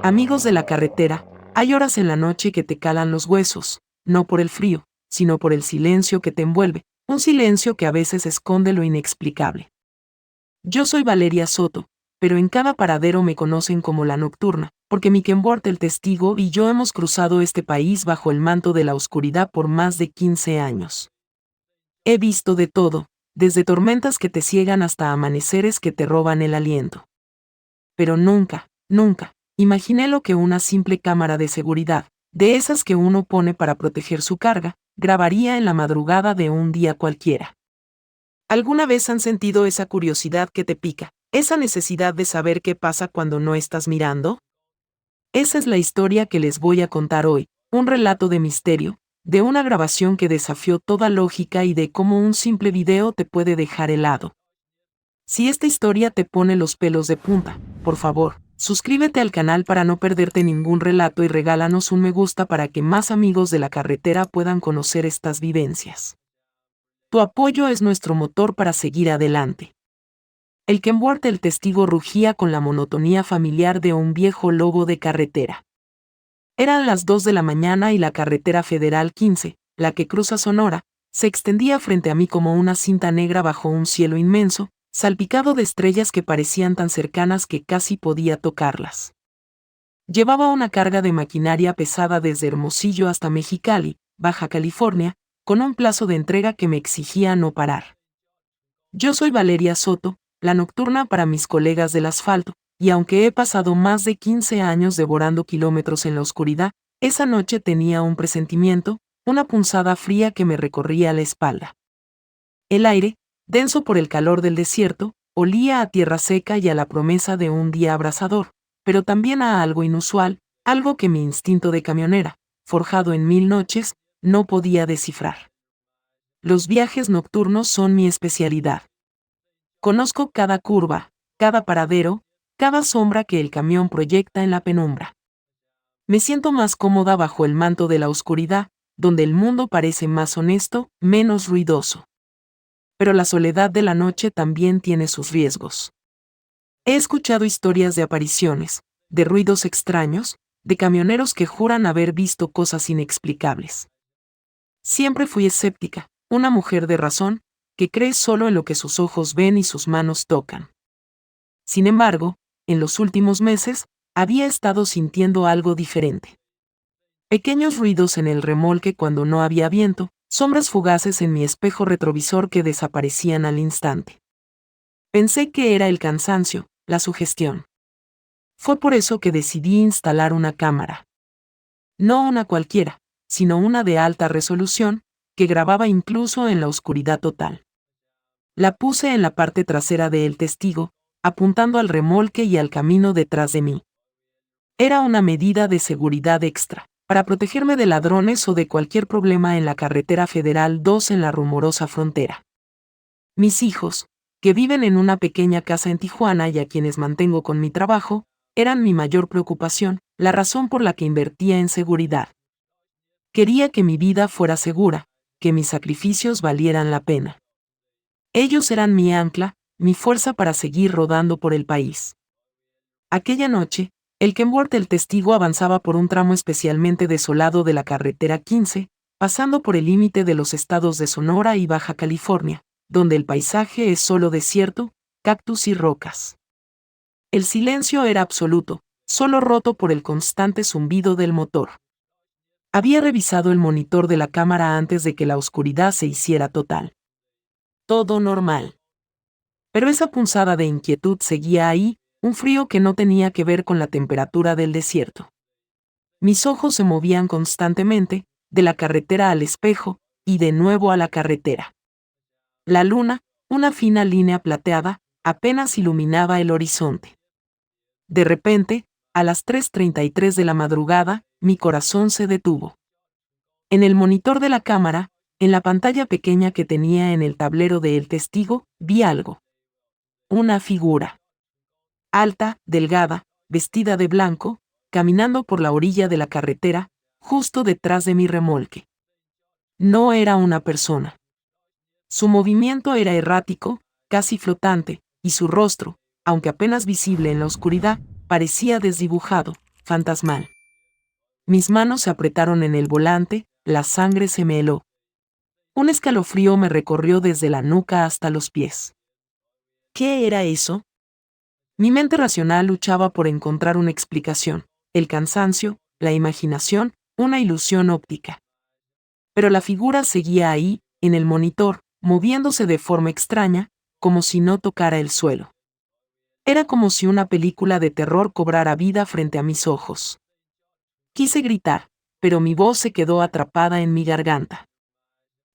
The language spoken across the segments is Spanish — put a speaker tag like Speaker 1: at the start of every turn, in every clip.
Speaker 1: Amigos de la carretera, hay horas en la noche que te calan los huesos, no por el frío, sino por el silencio que te envuelve, un silencio que a veces esconde lo inexplicable. Yo soy Valeria Soto, pero en cada paradero me conocen como la Nocturna, porque mi Kenworth el testigo y yo hemos cruzado este país bajo el manto de la oscuridad por más de 15 años. He visto de todo, desde tormentas que te ciegan hasta amaneceres que te roban el aliento. Pero nunca, imaginé lo que una simple cámara de seguridad, de esas que uno pone para proteger su carga, grabaría en la madrugada de un día cualquiera. ¿Alguna vez han sentido esa curiosidad que te pica, esa necesidad de saber qué pasa cuando no estás mirando? Esa es la historia que les voy a contar hoy, un relato de misterio, de una grabación que desafió toda lógica y de cómo un simple video te puede dejar helado. Si esta historia te pone los pelos de punta, por favor, suscríbete al canal para no perderte ningún relato y regálanos un me gusta para que más amigos de la carretera puedan conocer estas vivencias. Tu apoyo es nuestro motor para seguir adelante. El Kenworth el testigo rugía con la monotonía familiar de un viejo lobo de carretera. Eran las 2 de la mañana y la carretera federal 15, la que cruza Sonora, se extendía frente a mí como una cinta negra bajo un cielo inmenso, salpicado de estrellas que parecían tan cercanas que casi podía tocarlas. Llevaba una carga de maquinaria pesada desde Hermosillo hasta Mexicali, Baja California, con un plazo de entrega que me exigía no parar. Yo soy Valeria Soto, la Nocturna para mis colegas del asfalto, y aunque he pasado más de 15 años devorando kilómetros en la oscuridad, esa noche tenía un presentimiento, una punzada fría que me recorría la espalda. El aire, denso por el calor del desierto, olía a tierra seca y a la promesa de un día abrasador, pero también a algo inusual, algo que mi instinto de camionera, forjado en 1000 noches, no podía descifrar. Los viajes nocturnos son mi especialidad. Conozco cada curva, cada paradero, cada sombra que el camión proyecta en la penumbra. Me siento más cómoda bajo el manto de la oscuridad, donde el mundo parece más honesto, menos ruidoso. Pero la soledad de la noche también tiene sus riesgos. He escuchado historias de apariciones, de ruidos extraños, de camioneros que juran haber visto cosas inexplicables. Siempre fui escéptica, una mujer de razón, que cree solo en lo que sus ojos ven y sus manos tocan. Sin embargo, en los últimos meses, había estado sintiendo algo diferente. Pequeños ruidos en el remolque cuando no había viento, sombras fugaces en mi espejo retrovisor que desaparecían al instante. Pensé que era el cansancio, la sugestión. Fue por eso que decidí instalar una cámara. No una cualquiera, sino una de alta resolución, que grababa incluso en la oscuridad total. La puse en la parte trasera del testigo, apuntando al remolque y al camino detrás de mí. Era una medida de seguridad extra, para protegerme de ladrones o de cualquier problema en la carretera Federal 2 en la rumorosa frontera. Mis hijos, que viven en una pequeña casa en Tijuana y a quienes mantengo con mi trabajo, eran mi mayor preocupación, la razón por la que invertía en seguridad. Quería que mi vida fuera segura, que mis sacrificios valieran la pena. Ellos eran mi ancla, mi fuerza para seguir rodando por el país. Aquella noche, el Kenworth el testigo avanzaba por un tramo especialmente desolado de la carretera 15, pasando por el límite de los estados de Sonora y Baja California, donde el paisaje es solo desierto, cactus y rocas. El silencio era absoluto, solo roto por el constante zumbido del motor. Había revisado el monitor de la cámara antes de que la oscuridad se hiciera total. Todo normal. Pero esa punzada de inquietud seguía ahí, un frío que no tenía que ver con la temperatura del desierto. Mis ojos se movían constantemente, de la carretera al espejo, y de nuevo a la carretera. La luna, una fina línea plateada, apenas iluminaba el horizonte. De repente, a las 3:33 de la madrugada, mi corazón se detuvo. En el monitor de la cámara, en la pantalla pequeña que tenía en el tablero de El Testigo, vi algo. Una figura. Alta, delgada, vestida de blanco, caminando por la orilla de la carretera, justo detrás de mi remolque. No era una persona. Su movimiento era errático, casi flotante, y su rostro, aunque apenas visible en la oscuridad, parecía desdibujado, fantasmal. Mis manos se apretaron en el volante, la sangre se me heló. Un escalofrío me recorrió desde la nuca hasta los pies. ¿Qué era eso? Mi mente racional luchaba por encontrar una explicación, el cansancio, la imaginación, una ilusión óptica. Pero la figura seguía ahí, en el monitor, moviéndose de forma extraña, como si no tocara el suelo. Era como si una película de terror cobrara vida frente a mis ojos. Quise gritar, pero mi voz se quedó atrapada en mi garganta.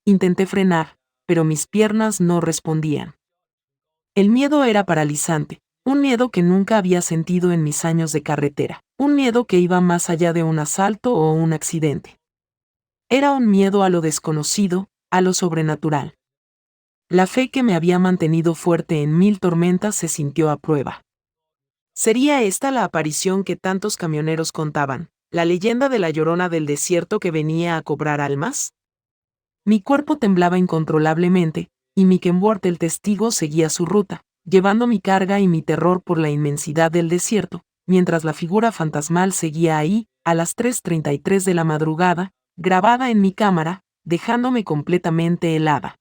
Speaker 1: Intenté frenar, pero mis piernas no respondían. El miedo era paralizante, un miedo que nunca había sentido en mis años de carretera, un miedo que iba más allá de un asalto o un accidente. Era un miedo a lo desconocido, a lo sobrenatural. La fe que me había mantenido fuerte en 1000 tormentas se sintió a prueba. ¿Sería esta la aparición que tantos camioneros contaban, la leyenda de la Llorona del desierto que venía a cobrar almas? Mi cuerpo temblaba incontrolablemente, y mi Kenworth el testigo seguía su ruta, llevando mi carga y mi terror por la inmensidad del desierto, mientras la figura fantasmal seguía ahí, a las 3:33 de la madrugada, grabada en mi cámara, dejándome completamente helada.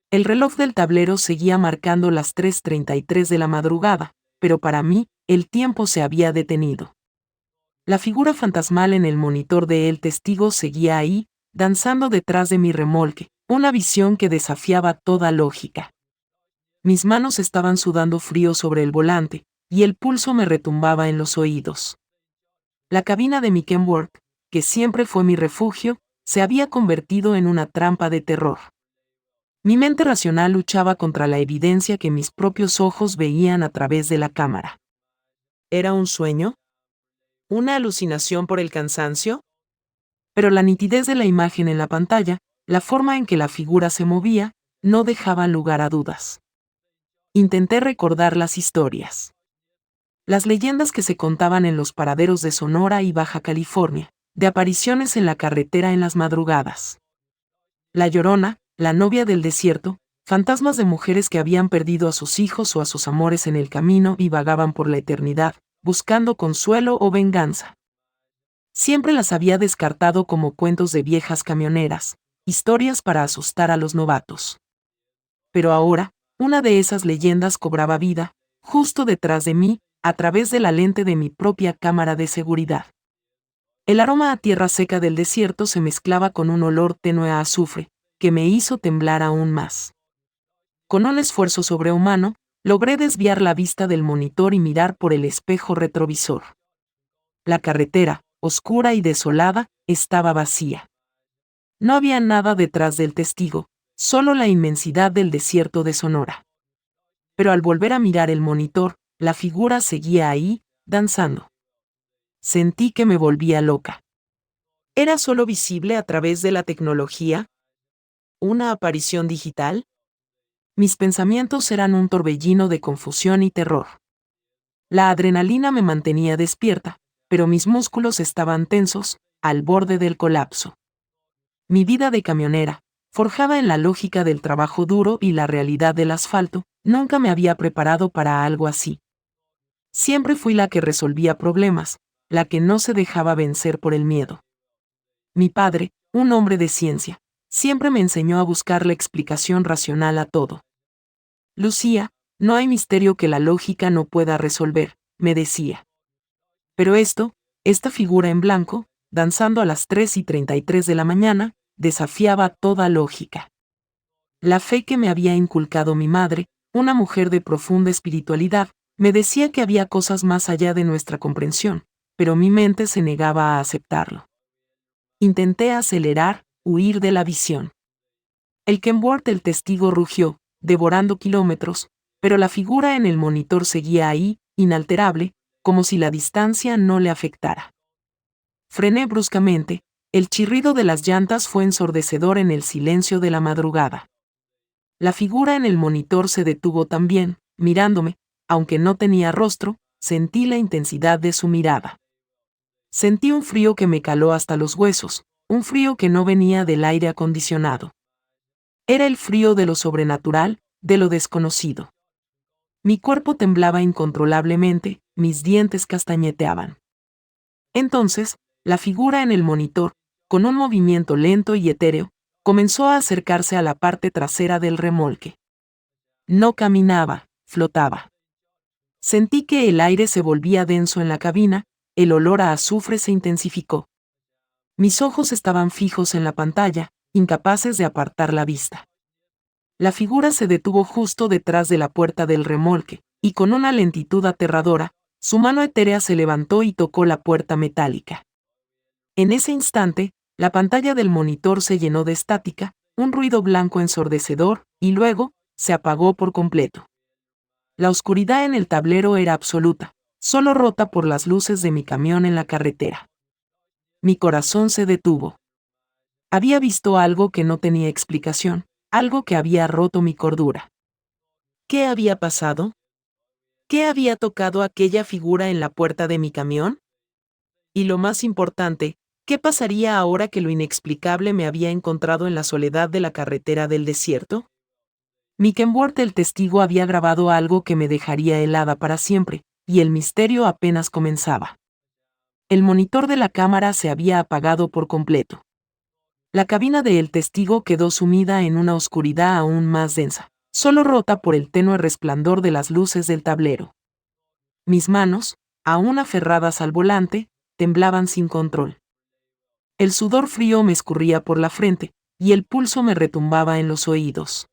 Speaker 1: El reloj del tablero seguía marcando las 3:33 de la madrugada, pero para mí, el tiempo se había detenido. La figura fantasmal en el monitor de El Testigo seguía ahí, danzando detrás de mi remolque, una visión que desafiaba toda lógica. Mis manos estaban sudando frío sobre el volante, y el pulso me retumbaba en los oídos. La cabina de mi Kenworth, que siempre fue mi refugio, se había convertido en una trampa de terror. Mi mente racional luchaba contra la evidencia que mis propios ojos veían a través de la cámara. ¿Era un sueño? ¿Una alucinación por el cansancio? Pero la nitidez de la imagen en la pantalla, la forma en que la figura se movía, no dejaban lugar a dudas. Intenté recordar las historias. Las leyendas que se contaban en los paraderos de Sonora y Baja California, de apariciones en la carretera en las madrugadas. La Llorona, la novia del desierto, fantasmas de mujeres que habían perdido a sus hijos o a sus amores en el camino y vagaban por la eternidad, buscando consuelo o venganza. Siempre las había descartado como cuentos de viejas camioneras, historias para asustar a los novatos. Pero ahora, una de esas leyendas cobraba vida, justo detrás de mí, a través de la lente de mi propia cámara de seguridad. El aroma a tierra seca del desierto se mezclaba con un olor tenue a azufre, que me hizo temblar aún más. Con un esfuerzo sobrehumano, logré desviar la vista del monitor y mirar por el espejo retrovisor. La carretera, oscura y desolada, estaba vacía. No había nada detrás del testigo, solo la inmensidad del desierto de Sonora. Pero al volver a mirar el monitor, la figura seguía ahí, danzando. Sentí que me volvía loca. ¿Era solo visible a través de la tecnología? ¿Una aparición digital? Mis pensamientos eran un torbellino de confusión y terror. La adrenalina me mantenía despierta, pero mis músculos estaban tensos, al borde del colapso. Mi vida de camionera, forjada en la lógica del trabajo duro y la realidad del asfalto, nunca me había preparado para algo así. Siempre fui la que resolvía problemas, la que no se dejaba vencer por el miedo. Mi padre, un hombre de ciencia, siempre me enseñó a buscar la explicación racional a todo. Lucía, no hay misterio que la lógica no pueda resolver, me decía. Pero esta figura en blanco, danzando a las 3:33 de la mañana, desafiaba toda lógica. La fe que me había inculcado mi madre, una mujer de profunda espiritualidad, me decía que había cosas más allá de nuestra comprensión, pero mi mente se negaba a aceptarlo. Intenté acelerar, huir de la visión. El Kenworth el testigo rugió, devorando kilómetros, pero la figura en el monitor seguía ahí, inalterable, como si la distancia no le afectara. Frené bruscamente, el chirrido de las llantas fue ensordecedor en el silencio de la madrugada. La figura en el monitor se detuvo también, mirándome, aunque no tenía rostro, sentí la intensidad de su mirada. Sentí un frío que me caló hasta los huesos, un frío que no venía del aire acondicionado. Era el frío de lo sobrenatural, de lo desconocido. Mi cuerpo temblaba incontrolablemente, mis dientes castañeteaban. Entonces, la figura en el monitor, con un movimiento lento y etéreo, comenzó a acercarse a la parte trasera del remolque. No caminaba, flotaba. Sentí que el aire se volvía denso en la cabina, el olor a azufre se intensificó. Mis ojos estaban fijos en la pantalla, incapaces de apartar la vista. La figura se detuvo justo detrás de la puerta del remolque, y con una lentitud aterradora, su mano etérea se levantó y tocó la puerta metálica. En ese instante, la pantalla del monitor se llenó de estática, un ruido blanco ensordecedor, y luego, se apagó por completo. La oscuridad en el tablero era absoluta, solo rota por las luces de mi camión en la carretera. Mi corazón se detuvo. Había visto algo que no tenía explicación, algo que había roto mi cordura. ¿Qué había pasado? ¿Qué había tocado aquella figura en la puerta de mi camión? Y lo más importante, ¿qué pasaría ahora que lo inexplicable me había encontrado en la soledad de la carretera del desierto? Kenworth el testigo había grabado algo que me dejaría helada para siempre, y el misterio apenas comenzaba. El monitor de la cámara se había apagado por completo. La cabina de El Testigo quedó sumida en una oscuridad aún más densa, solo rota por el tenue resplandor de las luces del tablero. Mis manos, aún aferradas al volante, temblaban sin control. El sudor frío me escurría por la frente, y el pulso me retumbaba en los oídos.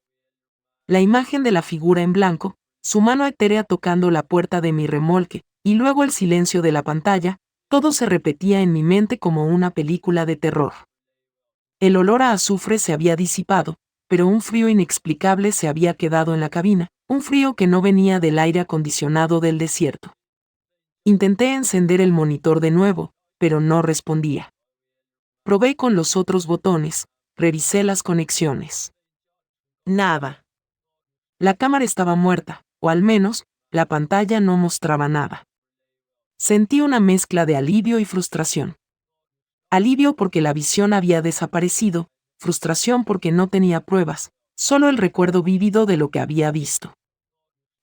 Speaker 1: La imagen de la figura en blanco, su mano etérea tocando la puerta de mi remolque, y luego el silencio de la pantalla, todo se repetía en mi mente como una película de terror. El olor a azufre se había disipado, pero un frío inexplicable se había quedado en la cabina, un frío que no venía del aire acondicionado del desierto. Intenté encender el monitor de nuevo, pero no respondía. Probé con los otros botones, revisé las conexiones. Nada. La cámara estaba muerta, o al menos, la pantalla no mostraba nada. Sentí una mezcla de alivio y frustración. Alivio porque la visión había desaparecido, frustración porque no tenía pruebas, solo el recuerdo vívido de lo que había visto.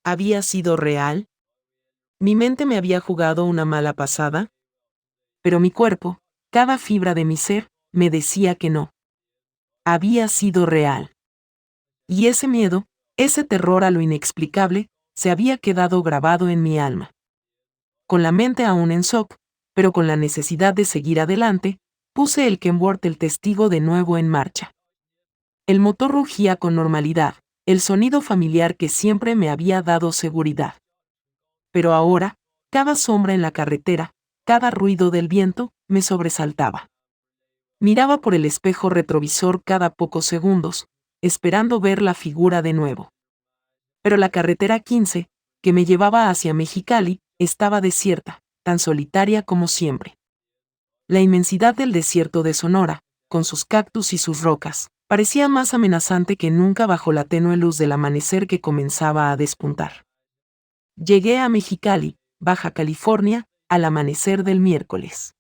Speaker 1: ¿Había sido real? ¿Mi mente me había jugado una mala pasada? Pero mi cuerpo, cada fibra de mi ser, me decía que no. Había sido real. Y ese miedo, ese terror a lo inexplicable, se había quedado grabado en mi alma. Con la mente aún en shock, pero con la necesidad de seguir adelante, puse el Kenworth el Testigo de nuevo en marcha. El motor rugía con normalidad, el sonido familiar que siempre me había dado seguridad. Pero ahora, cada sombra en la carretera, cada ruido del viento, me sobresaltaba. Miraba por el espejo retrovisor cada pocos segundos, esperando ver la figura de nuevo. Pero la carretera 15, que me llevaba hacia Mexicali, estaba desierta, tan solitaria como siempre. La inmensidad del desierto de Sonora, con sus cactus y sus rocas, parecía más amenazante que nunca bajo la tenue luz del amanecer que comenzaba a despuntar. Llegué a Mexicali, Baja California, al amanecer del miércoles.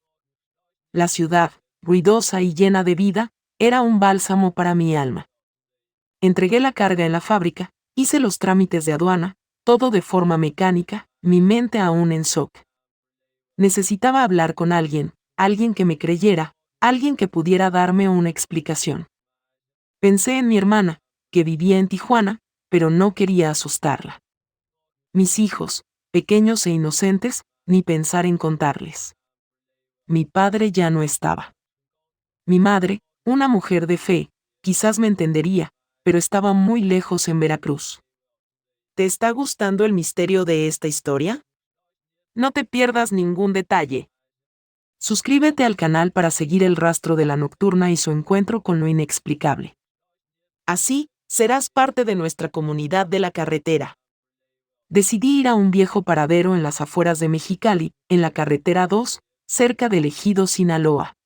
Speaker 1: La ciudad, ruidosa y llena de vida, era un bálsamo para mi alma. Entregué la carga en la fábrica, hice los trámites de aduana, todo de forma mecánica, mi mente aún en shock. Necesitaba hablar con alguien que me creyera, alguien que pudiera darme una explicación. Pensé en mi hermana, que vivía en Tijuana, pero no quería asustarla. Mis hijos, pequeños e inocentes, ni pensar en contarles. Mi padre ya no estaba. Mi madre, una mujer de fe, quizás me entendería, pero estaba muy lejos en Veracruz. ¿Te está gustando el misterio de esta historia? No te pierdas ningún detalle. Suscríbete al canal para seguir el rastro de la nocturna y su encuentro con lo inexplicable. Así, serás parte de nuestra comunidad de la carretera. Decidí ir a un viejo paradero en las afueras de Mexicali, en la carretera 2, cerca del Ejido Sinaloa.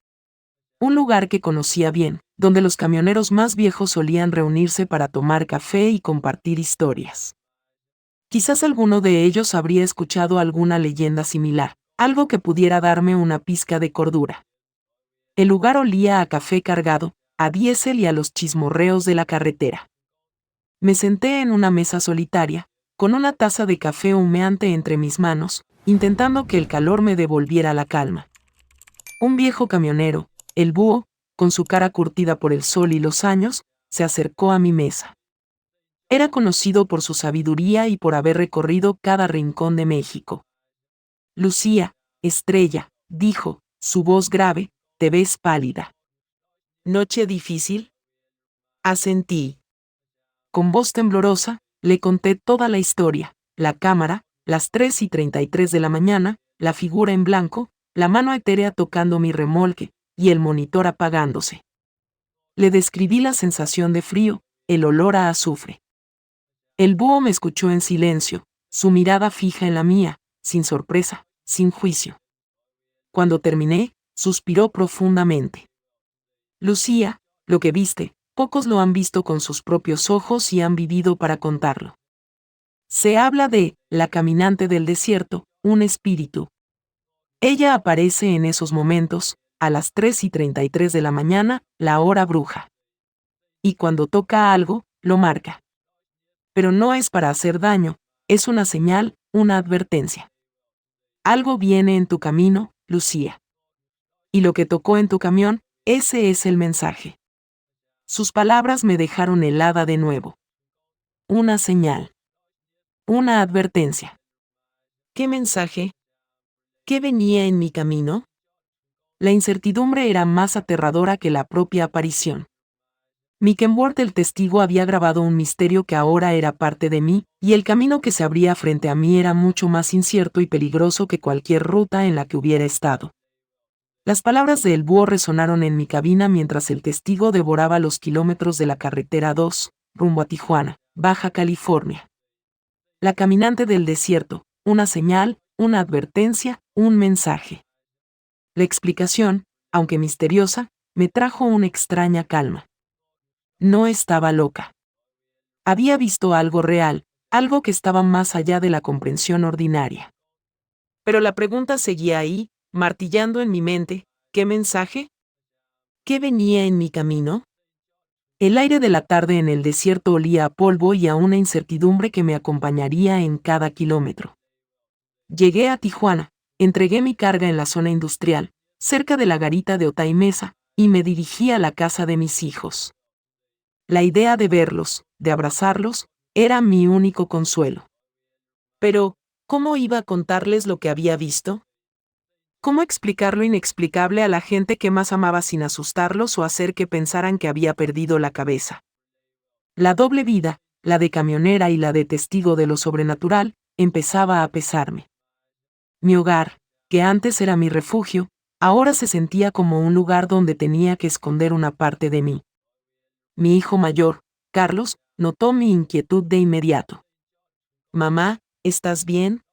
Speaker 1: Un lugar que conocía bien, donde los camioneros más viejos solían reunirse para tomar café y compartir historias. Quizás alguno de ellos habría escuchado alguna leyenda similar, algo que pudiera darme una pizca de cordura. El lugar olía a café cargado, a diésel y a los chismorreos de la carretera. Me senté en una mesa solitaria, con una taza de café humeante entre mis manos, intentando que el calor me devolviera la calma. Un viejo camionero, el búho, con su cara curtida por el sol y los años, se acercó a mi mesa. Era conocido por su sabiduría y por haber recorrido cada rincón de México. Lucía, estrella, dijo, su voz grave, te ves pálida. ¿Noche difícil? Asentí. Con voz temblorosa, le conté toda la historia, la cámara, las 3:33 de la mañana, la figura en blanco, la mano etérea tocando mi remolque, y el monitor apagándose. Le describí la sensación de frío, el olor a azufre. El búho me escuchó en silencio, su mirada fija en la mía, sin sorpresa, sin juicio. Cuando terminé, suspiró profundamente. Lucía, lo que viste, pocos lo han visto con sus propios ojos y han vivido para contarlo. Se habla de la caminante del desierto, un espíritu. Ella aparece en esos momentos, a las 3:33 de la mañana, la hora bruja. Y cuando toca algo, lo marca. Pero no es para hacer daño, es una señal, una advertencia. Algo viene en tu camino, Lucía. Y lo que tocó en tu camión, ese es el mensaje. Sus palabras me dejaron helada de nuevo. Una señal. Una advertencia. ¿Qué mensaje? ¿Qué venía en mi camino? La incertidumbre era más aterradora que la propia aparición. Kenworth el testigo había grabado un misterio que ahora era parte de mí, y el camino que se abría frente a mí era mucho más incierto y peligroso que cualquier ruta en la que hubiera estado. Las palabras de El Búho resonaron en mi cabina mientras el testigo devoraba los kilómetros de la carretera 2, rumbo a Tijuana, Baja California. La caminante del desierto, una señal, una advertencia, un mensaje. La explicación, aunque misteriosa, me trajo una extraña calma. No estaba loca. Había visto algo real, algo que estaba más allá de la comprensión ordinaria. Pero la pregunta seguía ahí, martillando en mi mente, ¿qué mensaje? ¿Qué venía en mi camino? El aire de la tarde en el desierto olía a polvo y a una incertidumbre que me acompañaría en cada kilómetro. Llegué a Tijuana, entregué mi carga en la zona industrial, cerca de la garita de Otay Mesa, y me dirigí a la casa de mis hijos. La idea de verlos, de abrazarlos, era mi único consuelo. Pero, ¿cómo iba a contarles lo que había visto? ¿Cómo explicar lo inexplicable a la gente que más amaba sin asustarlos o hacer que pensaran que había perdido la cabeza? La doble vida, la de camionera y la de testigo de lo sobrenatural, empezaba a pesarme. Mi hogar, que antes era mi refugio, ahora se sentía como un lugar donde tenía que esconder una parte de mí. Mi hijo mayor, Carlos, notó mi inquietud de inmediato. Mamá, ¿estás bien?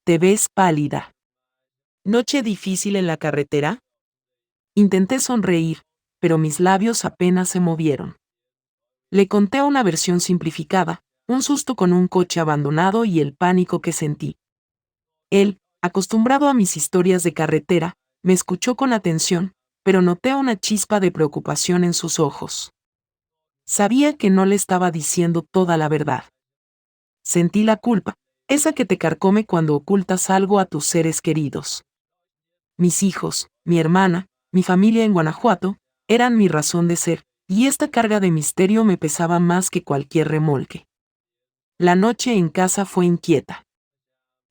Speaker 1: Te ves pálida. ¿Noche difícil en la carretera? Intenté sonreír, pero mis labios apenas se movieron. Le conté una versión simplificada, un susto con un coche abandonado y el pánico que sentí. Él, acostumbrado a mis historias de carretera, me escuchó con atención, pero noté una chispa de preocupación en sus ojos. Sabía que no le estaba diciendo toda la verdad. Sentí la culpa, esa que te carcome cuando ocultas algo a tus seres queridos. Mis hijos, mi hermana, mi familia en Guanajuato, eran mi razón de ser, y esta carga de misterio me pesaba más que cualquier remolque. La noche en casa fue inquieta.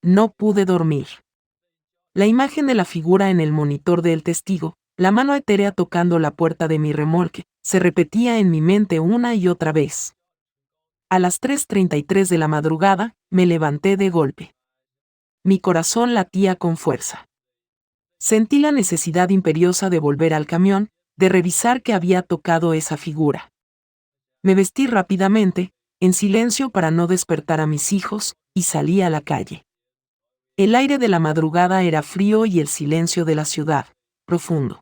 Speaker 1: No pude dormir. La imagen de la figura en el monitor del testigo, la mano etérea tocando la puerta de mi remolque, se repetía en mi mente una y otra vez. A las 3:33 de la madrugada, me levanté de golpe. Mi corazón latía con fuerza. Sentí la necesidad imperiosa de volver al camión, de revisar qué había tocado esa figura. Me vestí rápidamente, en silencio para no despertar a mis hijos, y salí a la calle. El aire de la madrugada era frío y el silencio de la ciudad, profundo.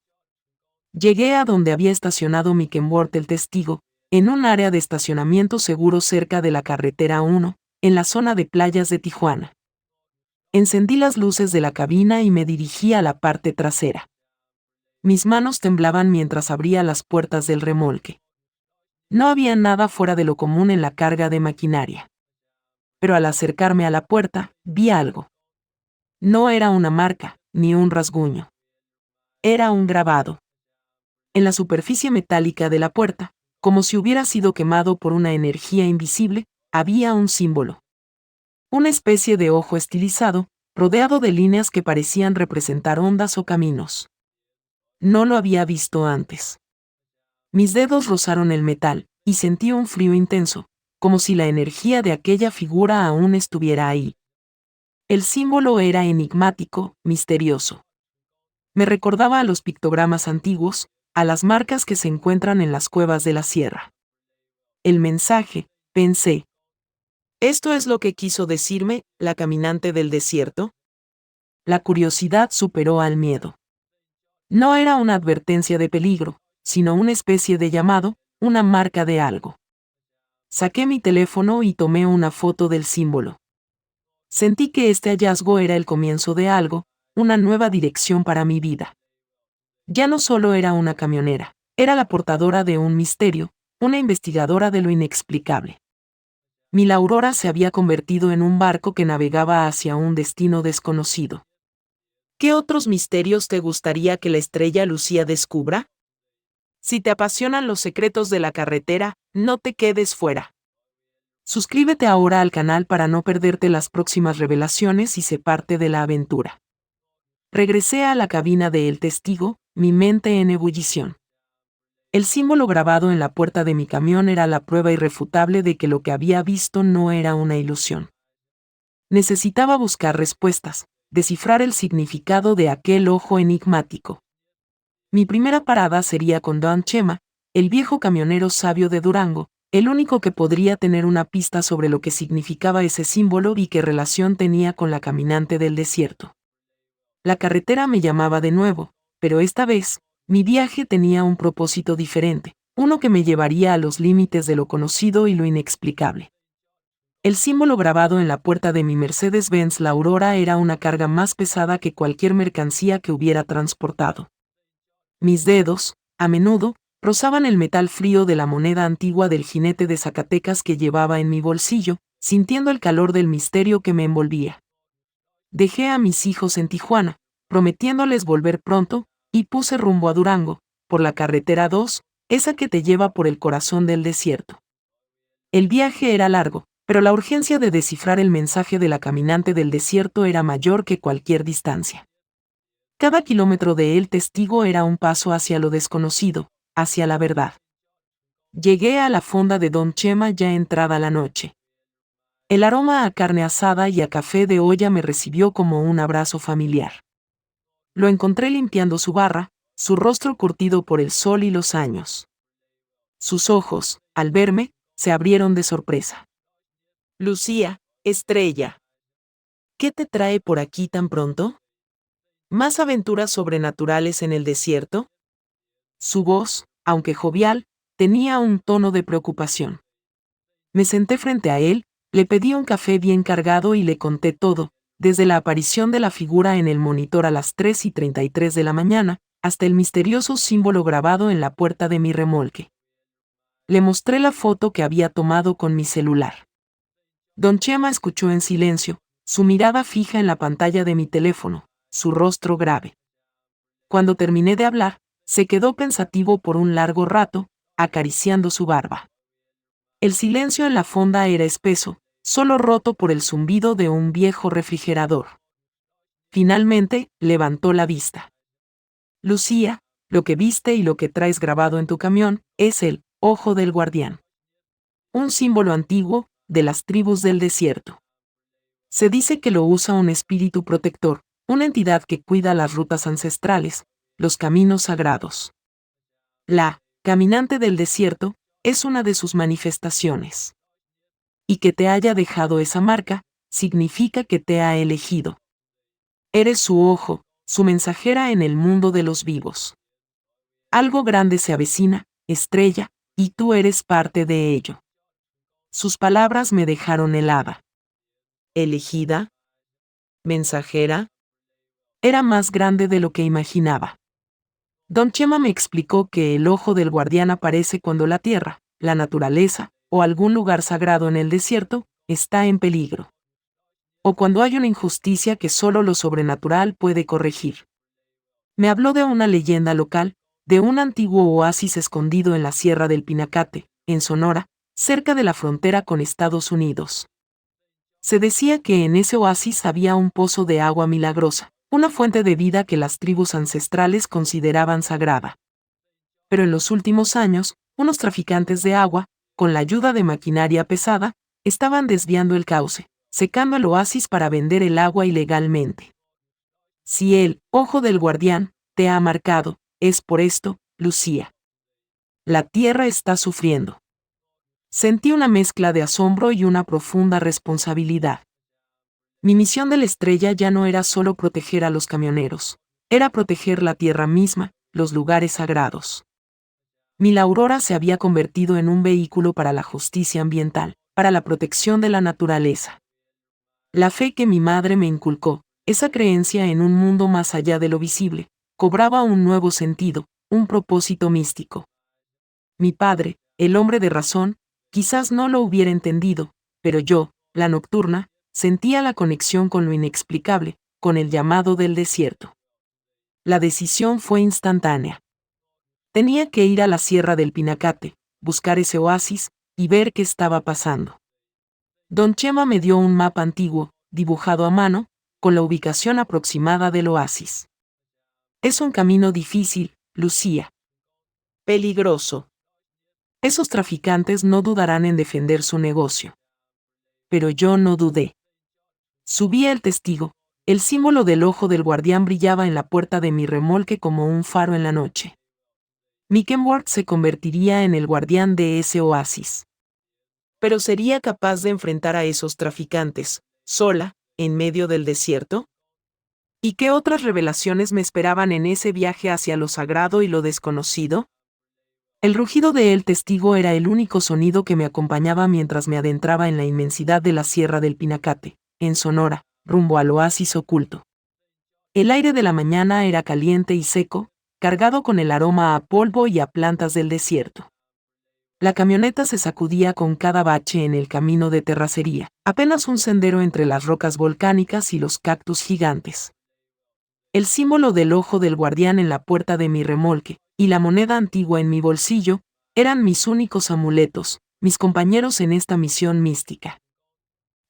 Speaker 1: Llegué a donde había estacionado Kenworth el testigo, en un área de estacionamiento seguro cerca de la carretera 1, en la zona de playas de Tijuana. Encendí las luces de la cabina y me dirigí a la parte trasera. Mis manos temblaban mientras abría las puertas del remolque. No había nada fuera de lo común en la carga de maquinaria. Pero al acercarme a la puerta, vi algo. No era una marca, ni un rasguño. Era un grabado. En la superficie metálica de la puerta, como si hubiera sido quemado por una energía invisible, había un símbolo. Una especie de ojo estilizado, rodeado de líneas que parecían representar ondas o caminos. No lo había visto antes. Mis dedos rozaron el metal, y sentí un frío intenso, como si la energía de aquella figura aún estuviera ahí. El símbolo era enigmático, misterioso. Me recordaba a los pictogramas antiguos, a las marcas que se encuentran en las cuevas de la sierra. El mensaje, pensé. ¿Esto es lo que quiso decirme, la caminante del desierto? La curiosidad superó al miedo. No era una advertencia de peligro, sino una especie de llamado, una marca de algo. Saqué mi teléfono y tomé una foto del símbolo. Sentí que este hallazgo era el comienzo de algo, una nueva dirección para mi vida. Ya no solo era una camionera, era la portadora de un misterio, una investigadora de lo inexplicable. Mi La Aurora se había convertido en un barco que navegaba hacia un destino desconocido. ¿Qué otros misterios te gustaría que la estrella Lucía descubra? Si te apasionan los secretos de la carretera, no te quedes fuera. Suscríbete ahora al canal para no perderte las próximas revelaciones y sé parte de la aventura. Regresé a la cabina de El Testigo, mi mente en ebullición. El símbolo grabado en la puerta de mi camión era la prueba irrefutable de que lo que había visto no era una ilusión. Necesitaba buscar respuestas, descifrar el significado de aquel ojo enigmático. Mi primera parada sería con Don Chema, el viejo camionero sabio de Durango, el único que podría tener una pista sobre lo que significaba ese símbolo y qué relación tenía con la caminante del desierto. La carretera me llamaba de nuevo, pero esta vez, mi viaje tenía un propósito diferente, uno que me llevaría a los límites de lo conocido y lo inexplicable. El símbolo grabado en la puerta de mi Mercedes-Benz La Aurora era una carga más pesada que cualquier mercancía que hubiera transportado. Mis dedos, a menudo, rozaban el metal frío de la moneda antigua del jinete de Zacatecas que llevaba en mi bolsillo, sintiendo el calor del misterio que me envolvía. Dejé a mis hijos en Tijuana, prometiéndoles volver pronto, y puse rumbo a Durango, por la carretera 2, esa que te lleva por el corazón del desierto. El viaje era largo, pero la urgencia de descifrar el mensaje de la caminante del desierto era mayor que cualquier distancia. Cada kilómetro de El Testigo era un paso hacia lo desconocido, hacia la verdad. Llegué a la fonda de Don Chema ya entrada la noche. El aroma a carne asada y a café de olla me recibió como un abrazo familiar. Lo encontré limpiando su barra, su rostro curtido por el sol y los años. Sus ojos, al verme, se abrieron de sorpresa. Lucía, estrella. ¿Qué te trae por aquí tan pronto? ¿Más aventuras sobrenaturales en el desierto? Su voz, aunque jovial, tenía un tono de preocupación. Me senté frente a él, le pedí un café bien cargado y le conté todo, desde la aparición de la figura en el monitor a las 3:33 de la mañana, hasta el misterioso símbolo grabado en la puerta de mi remolque. Le mostré la foto que había tomado con mi celular. Don Chema escuchó en silencio, su mirada fija en la pantalla de mi teléfono, su rostro grave. Cuando terminé de hablar, se quedó pensativo por un largo rato, acariciando su barba. El silencio en la fonda era espeso, solo roto por el zumbido de un viejo refrigerador. Finalmente, levantó la vista. Lucía, lo que viste y lo que traes grabado en tu camión, es el ojo del guardián. Un símbolo antiguo, de las tribus del desierto. Se dice que lo usa un espíritu protector, una entidad que cuida las rutas ancestrales, los caminos sagrados. La caminante del desierto es una de sus manifestaciones. Y que te haya dejado esa marca, significa que te ha elegido. Eres su ojo, su mensajera en el mundo de los vivos. Algo grande se avecina, estrella, y tú eres parte de ello. Sus palabras me dejaron helada. ¿Elegida? ¿Mensajera? Era más grande de lo que imaginaba. Don Chema me explicó que el ojo del guardián aparece cuando la tierra, la naturaleza, o algún lugar sagrado en el desierto, está en peligro. O cuando hay una injusticia que solo lo sobrenatural puede corregir. Me habló de una leyenda local, de un antiguo oasis escondido en la Sierra del Pinacate, en Sonora, cerca de la frontera con Estados Unidos. Se decía que en ese oasis había un pozo de agua milagrosa, una fuente de vida que las tribus ancestrales consideraban sagrada. Pero en los últimos años, unos traficantes de agua, con la ayuda de maquinaria pesada, estaban desviando el cauce, secando el oasis para vender el agua ilegalmente. Si el ojo del guardián te ha marcado, es por esto, Lucía. La tierra está sufriendo. Sentí una mezcla de asombro y una profunda responsabilidad. Mi misión de la estrella ya no era solo proteger a los camioneros, era proteger la tierra misma, los lugares sagrados. Mi Aurora se había convertido en un vehículo para la justicia ambiental, para la protección de la naturaleza. La fe que mi madre me inculcó, esa creencia en un mundo más allá de lo visible, cobraba un nuevo sentido, un propósito místico. Mi padre, el hombre de razón, quizás no lo hubiera entendido, pero yo, la nocturna, sentía la conexión con lo inexplicable, con el llamado del desierto. La decisión fue instantánea. Tenía que ir a la Sierra del Pinacate, buscar ese oasis, y ver qué estaba pasando. Don Chema me dio un mapa antiguo, dibujado a mano, con la ubicación aproximada del oasis. Es un camino difícil, Lucía. Peligroso. Esos traficantes no dudarán en defender su negocio. Pero yo no dudé. Subí el testigo, el símbolo del ojo del guardián brillaba en la puerta de mi remolque como un faro en la noche. Mickenworth se convertiría en el guardián de ese oasis. ¿Pero sería capaz de enfrentar a esos traficantes, sola, en medio del desierto? ¿Y qué otras revelaciones me esperaban en ese viaje hacia lo sagrado y lo desconocido? El rugido de el testigo era el único sonido que me acompañaba mientras me adentraba en la inmensidad de la Sierra del Pinacate, en Sonora, rumbo al oasis oculto. El aire de la mañana era caliente y seco, cargado con el aroma a polvo y a plantas del desierto. La camioneta se sacudía con cada bache en el camino de terracería, apenas un sendero entre las rocas volcánicas y los cactus gigantes. El símbolo del ojo del guardián en la puerta de mi remolque, y la moneda antigua en mi bolsillo, eran mis únicos amuletos, mis compañeros en esta misión mística.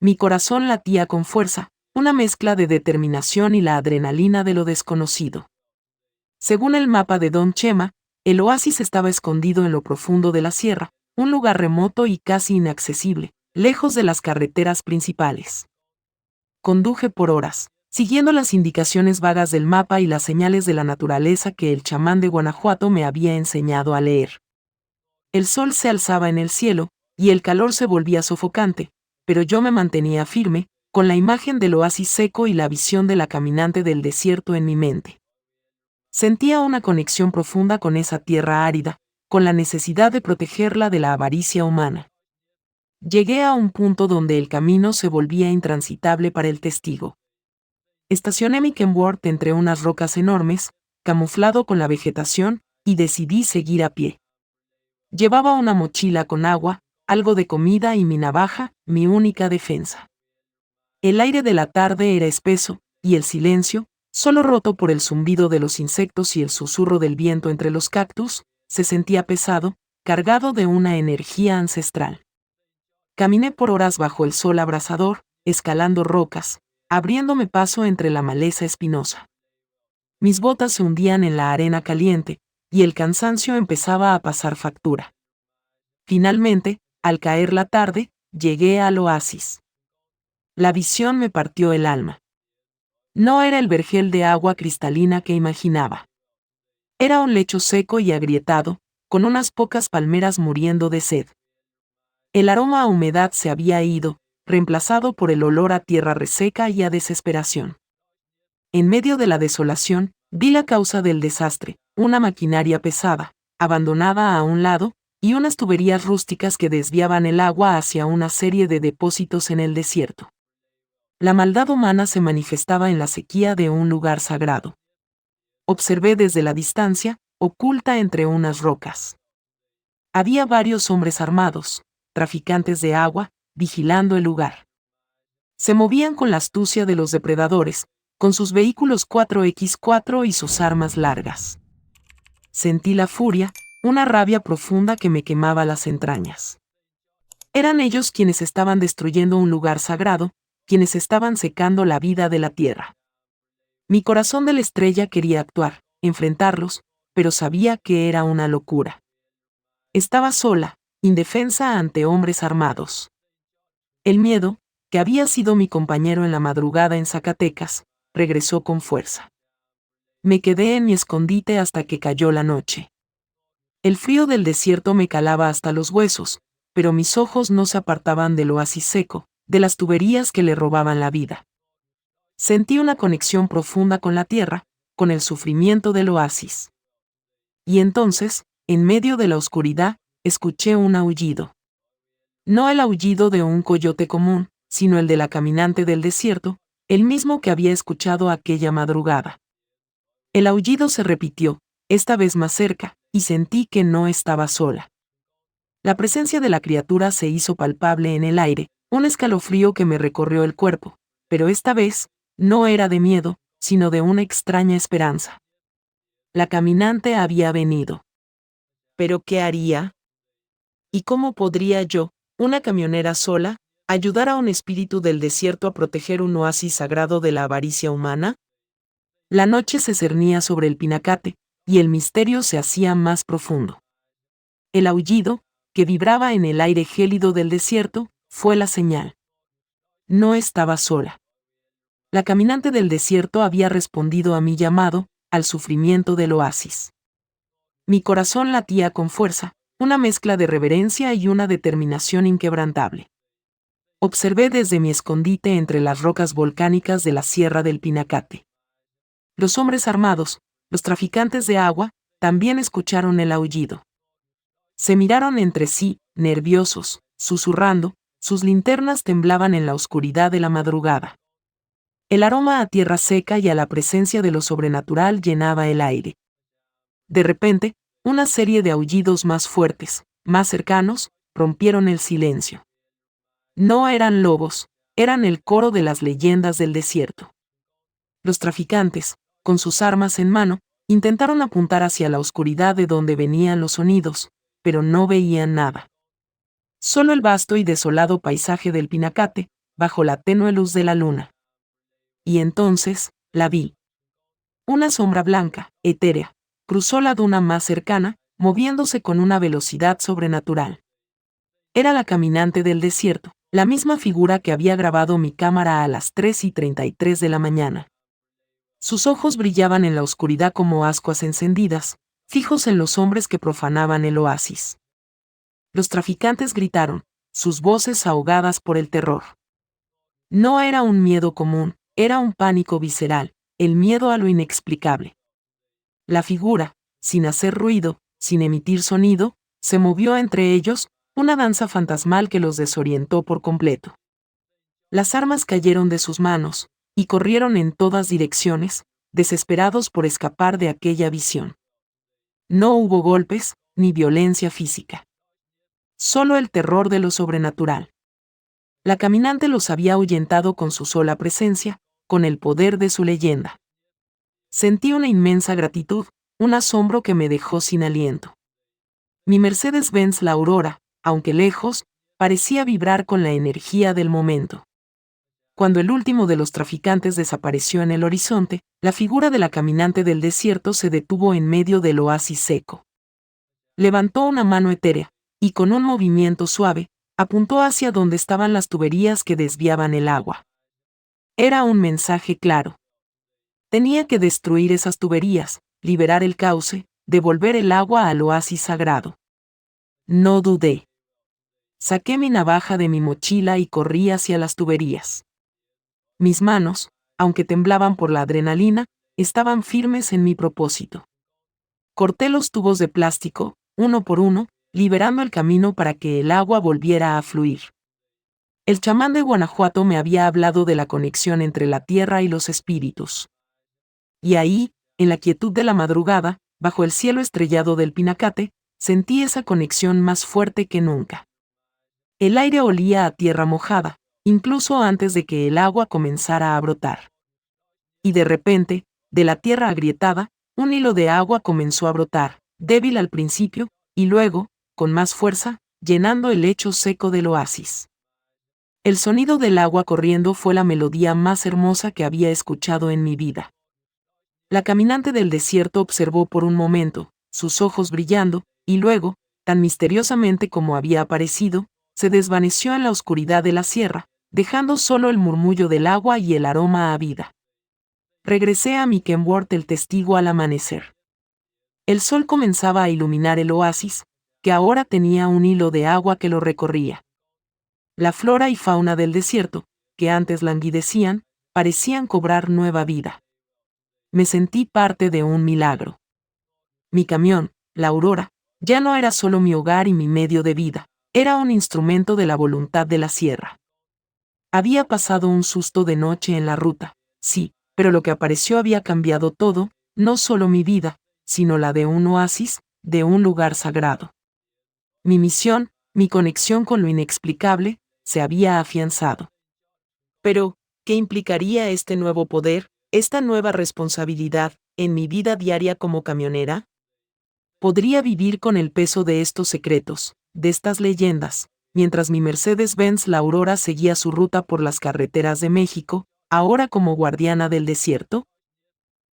Speaker 1: Mi corazón latía con fuerza, una mezcla de determinación y la adrenalina de lo desconocido. Según el mapa de Don Chema, el oasis estaba escondido en lo profundo de la sierra, un lugar remoto y casi inaccesible, lejos de las carreteras principales. Conduje por horas, siguiendo las indicaciones vagas del mapa y las señales de la naturaleza que el chamán de Guanajuato me había enseñado a leer. El sol se alzaba en el cielo, y el calor se volvía sofocante, pero yo me mantenía firme, con la imagen del oasis seco y la visión de la caminante del desierto en mi mente. Sentía una conexión profunda con esa tierra árida, con la necesidad de protegerla de la avaricia humana. Llegué a un punto donde el camino se volvía intransitable para el testigo. Estacioné mi Kenworth entre unas rocas enormes, camuflado con la vegetación, y decidí seguir a pie. Llevaba una mochila con agua, algo de comida y mi navaja, mi única defensa. El aire de la tarde era espeso, y el silencio, solo roto por el zumbido de los insectos y el susurro del viento entre los cactus, se sentía pesado, cargado de una energía ancestral. Caminé por horas bajo el sol abrasador, escalando rocas, abriéndome paso entre la maleza espinosa. Mis botas se hundían en la arena caliente, y el cansancio empezaba a pasar factura. Finalmente, al caer la tarde, llegué al oasis. La visión me partió el alma. No era el vergel de agua cristalina que imaginaba. Era un lecho seco y agrietado, con unas pocas palmeras muriendo de sed. El aroma a humedad se había ido, reemplazado por el olor a tierra reseca y a desesperación. En medio de la desolación, vi la causa del desastre, una maquinaria pesada, abandonada a un lado, y unas tuberías rústicas que desviaban el agua hacia una serie de depósitos en el desierto. La maldad humana se manifestaba en la sequía de un lugar sagrado. Observé desde la distancia, oculta entre unas rocas. Había varios hombres armados, traficantes de agua, vigilando el lugar. Se movían con la astucia de los depredadores, con sus vehículos 4x4 y sus armas largas. Sentí la furia, una rabia profunda que me quemaba las entrañas. Eran ellos quienes estaban destruyendo un lugar sagrado, quienes estaban secando la vida de la tierra. Mi corazón de la estrella quería actuar, enfrentarlos, pero sabía que era una locura. Estaba sola, indefensa ante hombres armados. El miedo, que había sido mi compañero en la madrugada en Zacatecas, regresó con fuerza. Me quedé en mi escondite hasta que cayó la noche. El frío del desierto me calaba hasta los huesos, pero mis ojos no se apartaban del oasis seco, de las tuberías que le robaban la vida. Sentí una conexión profunda con la tierra, con el sufrimiento del oasis. Y entonces, en medio de la oscuridad, escuché un aullido. No el aullido de un coyote común, sino el de la caminante del desierto, el mismo que había escuchado aquella madrugada. El aullido se repitió, esta vez más cerca, y sentí que no estaba sola. La presencia de la criatura se hizo palpable en el aire, un escalofrío que me recorrió el cuerpo, pero esta vez, no era de miedo, sino de una extraña esperanza. La caminante había venido. ¿Pero qué haría? ¿Y cómo podría yo, una camionera sola, ayudar a un espíritu del desierto a proteger un oasis sagrado de la avaricia humana? La noche se cernía sobre el pinacate, y el misterio se hacía más profundo. El aullido, que vibraba en el aire gélido del desierto, fue la señal. No estaba sola. La caminante del desierto había respondido a mi llamado, al sufrimiento del oasis. Mi corazón latía con fuerza, una mezcla de reverencia y una determinación inquebrantable. Observé desde mi escondite entre las rocas volcánicas de la Sierra del Pinacate. Los hombres armados, los traficantes de agua, también escucharon el aullido. Se miraron entre sí, nerviosos, susurrando, sus linternas temblaban en la oscuridad de la madrugada. El aroma a tierra seca y a la presencia de lo sobrenatural llenaba el aire. De repente, una serie de aullidos más fuertes, más cercanos, rompieron el silencio. No eran lobos, eran el coro de las leyendas del desierto. Los traficantes, con sus armas en mano, intentaron apuntar hacia la oscuridad de donde venían los sonidos, pero no veían nada. Solo el vasto y desolado paisaje del Pinacate, bajo la tenue luz de la luna. Y entonces, la vi. Una sombra blanca, etérea, cruzó la duna más cercana, moviéndose con una velocidad sobrenatural. Era la caminante del desierto, la misma figura que había grabado mi cámara a las 3:33 de la mañana. Sus ojos brillaban en la oscuridad como ascuas encendidas, fijos en los hombres que profanaban el oasis. Los traficantes gritaron, sus voces ahogadas por el terror. No era un miedo común, era un pánico visceral, el miedo a lo inexplicable. La figura, sin hacer ruido, sin emitir sonido, se movió entre ellos, una danza fantasmal que los desorientó por completo. Las armas cayeron de sus manos, y corrieron en todas direcciones, desesperados por escapar de aquella visión. No hubo golpes, ni violencia física. Solo el terror de lo sobrenatural. La caminante los había ahuyentado con su sola presencia, con el poder de su leyenda. Sentí una inmensa gratitud, un asombro que me dejó sin aliento. Mi Mercedes-Benz la Aurora, aunque lejos, parecía vibrar con la energía del momento. Cuando el último de los traficantes desapareció en el horizonte, la figura de la caminante del desierto se detuvo en medio del oasis seco. Levantó una mano etérea, y con un movimiento suave, apuntó hacia donde estaban las tuberías que desviaban el agua. Era un mensaje claro. Tenía que destruir esas tuberías, liberar el cauce, devolver el agua al oasis sagrado. No dudé. Saqué mi navaja de mi mochila y corrí hacia las tuberías. Mis manos, aunque temblaban por la adrenalina, estaban firmes en mi propósito. Corté los tubos de plástico, uno por uno, liberando el camino para que el agua volviera a fluir. El chamán de Guanajuato me había hablado de la conexión entre la tierra y los espíritus. Y ahí, en la quietud de la madrugada, bajo el cielo estrellado del Pinacate, sentí esa conexión más fuerte que nunca. El aire olía a tierra mojada, incluso antes de que el agua comenzara a brotar. y de repente, de la tierra agrietada, un hilo de agua comenzó a brotar, débil al principio, y luego, con más fuerza, llenando el lecho seco del oasis. El sonido del agua corriendo fue la melodía más hermosa que había escuchado en mi vida. La caminante del desierto observó por un momento, sus ojos brillando, y luego, tan misteriosamente como había aparecido, se desvaneció en la oscuridad de la sierra, dejando solo el murmullo del agua y el aroma a vida. Regresé a mi Kenworth el testigo al amanecer. El sol comenzaba a iluminar el oasis, que ahora tenía un hilo de agua que lo recorría. La flora y fauna del desierto, que antes languidecían, parecían cobrar nueva vida. Me sentí parte de un milagro. Mi camión, la Aurora, ya no era solo mi hogar y mi medio de vida, era un instrumento de la voluntad de la sierra. Había pasado un susto de noche en la ruta, sí, pero lo que apareció había cambiado todo, no solo mi vida, sino la de un oasis, de un lugar sagrado. Mi misión, mi conexión con lo inexplicable, se había afianzado. Pero, ¿qué implicaría este nuevo poder, esta nueva responsabilidad, en mi vida diaria como camionera? Podría vivir con el peso de estos secretos, de estas leyendas, mientras mi Mercedes-Benz La Aurora seguía su ruta por las carreteras de México, ahora como guardiana del desierto.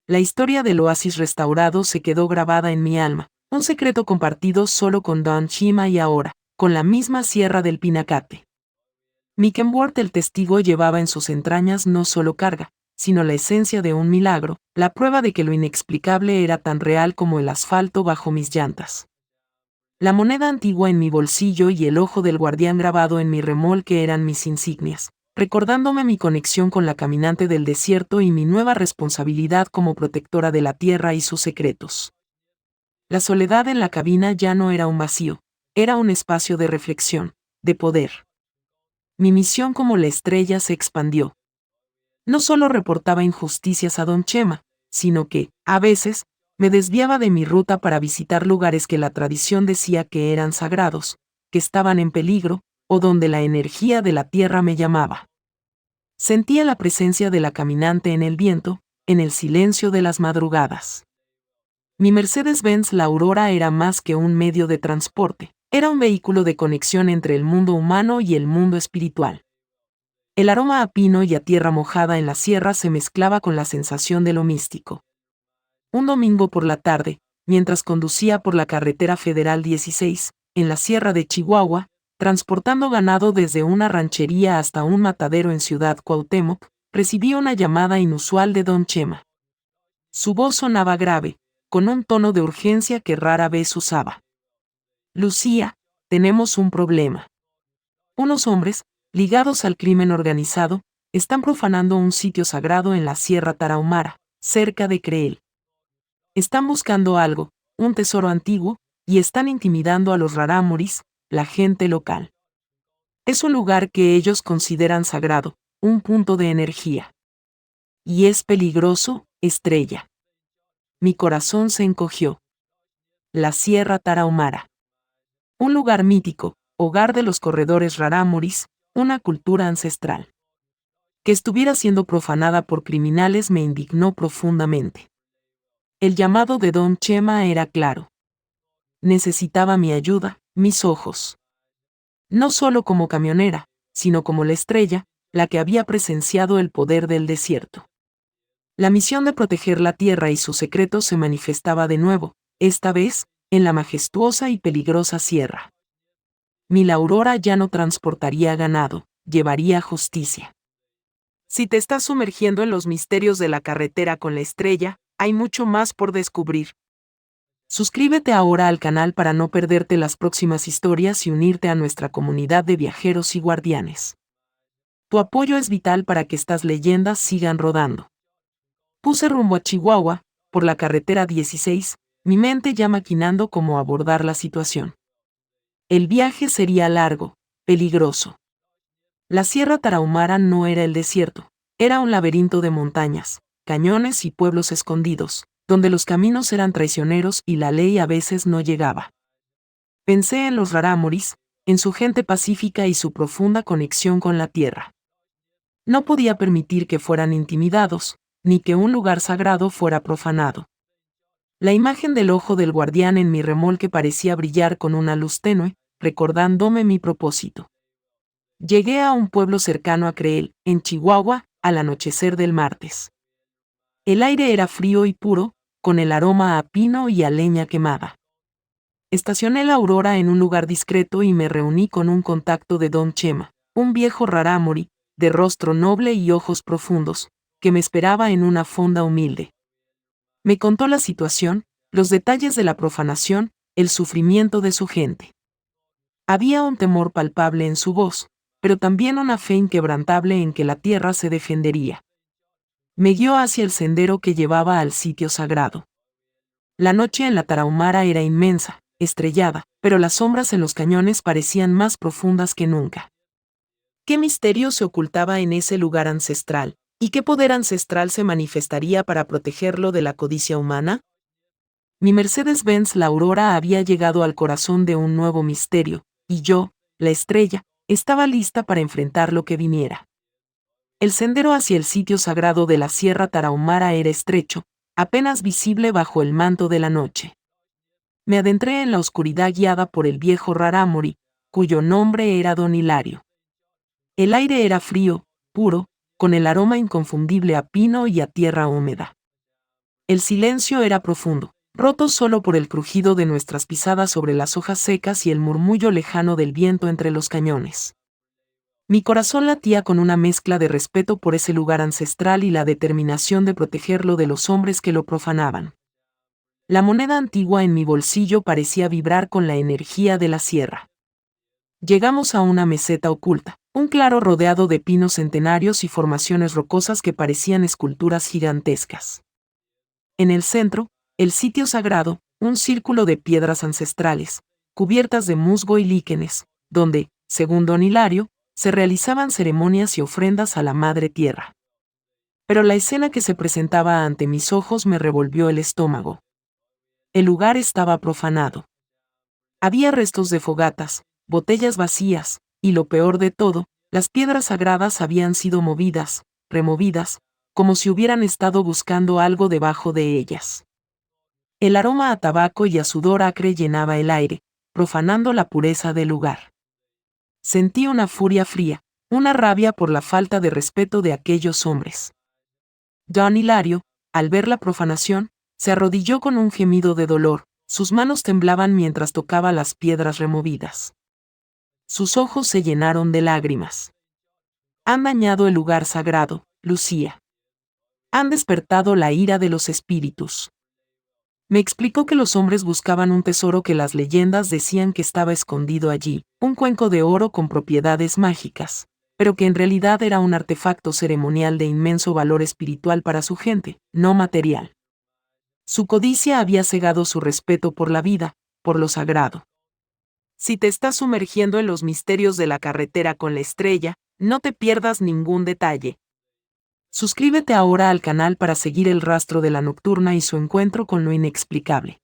Speaker 1: La historia del oasis restaurado se quedó grabada en mi alma, un secreto compartido solo con Don Chima y ahora, con la misma Sierra del Pinacate. Mi Kenworth el testigo llevaba en sus entrañas no solo carga, sino la esencia de un milagro, la prueba de que lo inexplicable era tan real como el asfalto bajo mis llantas. La moneda antigua en mi bolsillo y el ojo del guardián grabado en mi remolque eran mis insignias, recordándome mi conexión con la caminante del desierto y mi nueva responsabilidad como protectora de la tierra y sus secretos. La soledad en la cabina ya no era un vacío, era un espacio de reflexión, de poder. Mi misión como la estrella se expandió. No solo reportaba injusticias a Don Chema, sino que, a veces, me desviaba de mi ruta para visitar lugares que la tradición decía que eran sagrados, que estaban en peligro, o donde la energía de la tierra me llamaba. Sentía la presencia de la caminante en el viento, en el silencio de las madrugadas. Mi Mercedes-Benz La Aurora era más que un medio de transporte, era un vehículo de conexión entre el mundo humano y el mundo espiritual. El aroma a pino y a tierra mojada en la sierra se mezclaba con la sensación de lo místico. Un domingo por la tarde, mientras conducía por la carretera federal 16, en la sierra de Chihuahua, transportando ganado desde una ranchería hasta un matadero en Ciudad Cuauhtémoc, recibí una llamada inusual de Don Chema. Su voz sonaba grave, con un tono de urgencia que rara vez usaba. Lucía, tenemos un problema. Unos hombres, ligados al crimen organizado, están profanando un sitio sagrado en la Sierra Tarahumara, cerca de Creel. Están buscando algo, un tesoro antiguo, y están intimidando a los rarámuris, la gente local. Es un lugar que ellos consideran sagrado, un punto de energía. Y es peligroso, estrella. Mi corazón se encogió. La Sierra Tarahumara. Un lugar mítico, hogar de los corredores rarámuris, una cultura ancestral. Que estuviera siendo profanada por criminales me indignó profundamente. El llamado de Don Chema era claro. Necesitaba mi ayuda, mis ojos. No solo como camionera, sino como la estrella, la que había presenciado el poder del desierto. La misión de proteger la tierra y sus secretos se manifestaba de nuevo, esta vez, en la majestuosa y peligrosa sierra. Mi La Aurora ya no transportaría ganado, llevaría justicia. Si te estás sumergiendo en los misterios de la carretera con la estrella, hay mucho más por descubrir. Suscríbete ahora al canal para no perderte las próximas historias y unirte a nuestra comunidad de viajeros y guardianes. Tu apoyo es vital para que estas leyendas sigan rodando. Puse rumbo a Chihuahua, por la carretera 16, mi mente ya maquinando cómo abordar la situación. El viaje sería largo, peligroso. La Sierra Tarahumara no era el desierto, era un laberinto de montañas, cañones y pueblos escondidos, donde los caminos eran traicioneros y la ley a veces no llegaba. Pensé en los rarámuris, en su gente pacífica y su profunda conexión con la tierra. No podía permitir que fueran intimidados, ni que un lugar sagrado fuera profanado. La imagen del ojo del guardián en mi remolque parecía brillar con una luz tenue, recordándome mi propósito. Llegué a un pueblo cercano a Creel, en Chihuahua, al anochecer del martes. El aire era frío y puro, con el aroma a pino y a leña quemada. Estacioné la Aurora en un lugar discreto y me reuní con un contacto de Don Chema, un viejo rarámuri, de rostro noble y ojos profundos, que me esperaba en una fonda humilde. Me contó la situación, los detalles de la profanación, el sufrimiento de su gente. Había un temor palpable en su voz, pero también una fe inquebrantable en que la tierra se defendería. Me guió hacia el sendero que llevaba al sitio sagrado. La noche en la Tarahumara era inmensa, estrellada, pero las sombras en los cañones parecían más profundas que nunca. ¿Qué misterio se ocultaba en ese lugar ancestral? ¿Y qué poder ancestral se manifestaría para protegerlo de la codicia humana? Mi Mercedes-Benz la Aurora había llegado al corazón de un nuevo misterio, y yo, la estrella, estaba lista para enfrentar lo que viniera. El sendero hacia el sitio sagrado de la Sierra Tarahumara era estrecho, apenas visible bajo el manto de la noche. Me adentré en la oscuridad guiada por el viejo rarámuri, cuyo nombre era Don Hilario. El aire era frío, puro, con el aroma inconfundible a pino y a tierra húmeda. El silencio era profundo, roto solo por el crujido de nuestras pisadas sobre las hojas secas y el murmullo lejano del viento entre los cañones. Mi corazón latía con una mezcla de respeto por ese lugar ancestral y la determinación de protegerlo de los hombres que lo profanaban. La moneda antigua en mi bolsillo parecía vibrar con la energía de la sierra. Llegamos a una meseta oculta, un claro rodeado de pinos centenarios y formaciones rocosas que parecían esculturas gigantescas. En el centro, el sitio sagrado, un círculo de piedras ancestrales, cubiertas de musgo y líquenes, donde, según Don Hilario, se realizaban ceremonias y ofrendas a la Madre Tierra. Pero la escena que se presentaba ante mis ojos me revolvió el estómago. El lugar estaba profanado. Había restos de fogatas, botellas vacías, y lo peor de todo, las piedras sagradas habían sido movidas, removidas, como si hubieran estado buscando algo debajo de ellas. El aroma a tabaco y a sudor acre llenaba el aire, profanando la pureza del lugar. Sentí una furia fría, una rabia por la falta de respeto de aquellos hombres. Don Hilario, al ver la profanación, se arrodilló con un gemido de dolor, sus manos temblaban mientras tocaba las piedras removidas. Sus ojos se llenaron de lágrimas. Han dañado el lugar sagrado, Lucía. Han despertado la ira de los espíritus. Me explicó que los hombres buscaban un tesoro que las leyendas decían que estaba escondido allí, un cuenco de oro con propiedades mágicas, pero que en realidad era un artefacto ceremonial de inmenso valor espiritual para su gente, no material. Su codicia había cegado su respeto por la vida, por lo sagrado. Si te estás sumergiendo en los misterios de la carretera con la estrella, no te pierdas ningún detalle. Suscríbete ahora al canal para seguir el rastro de la nocturna y su encuentro con lo inexplicable.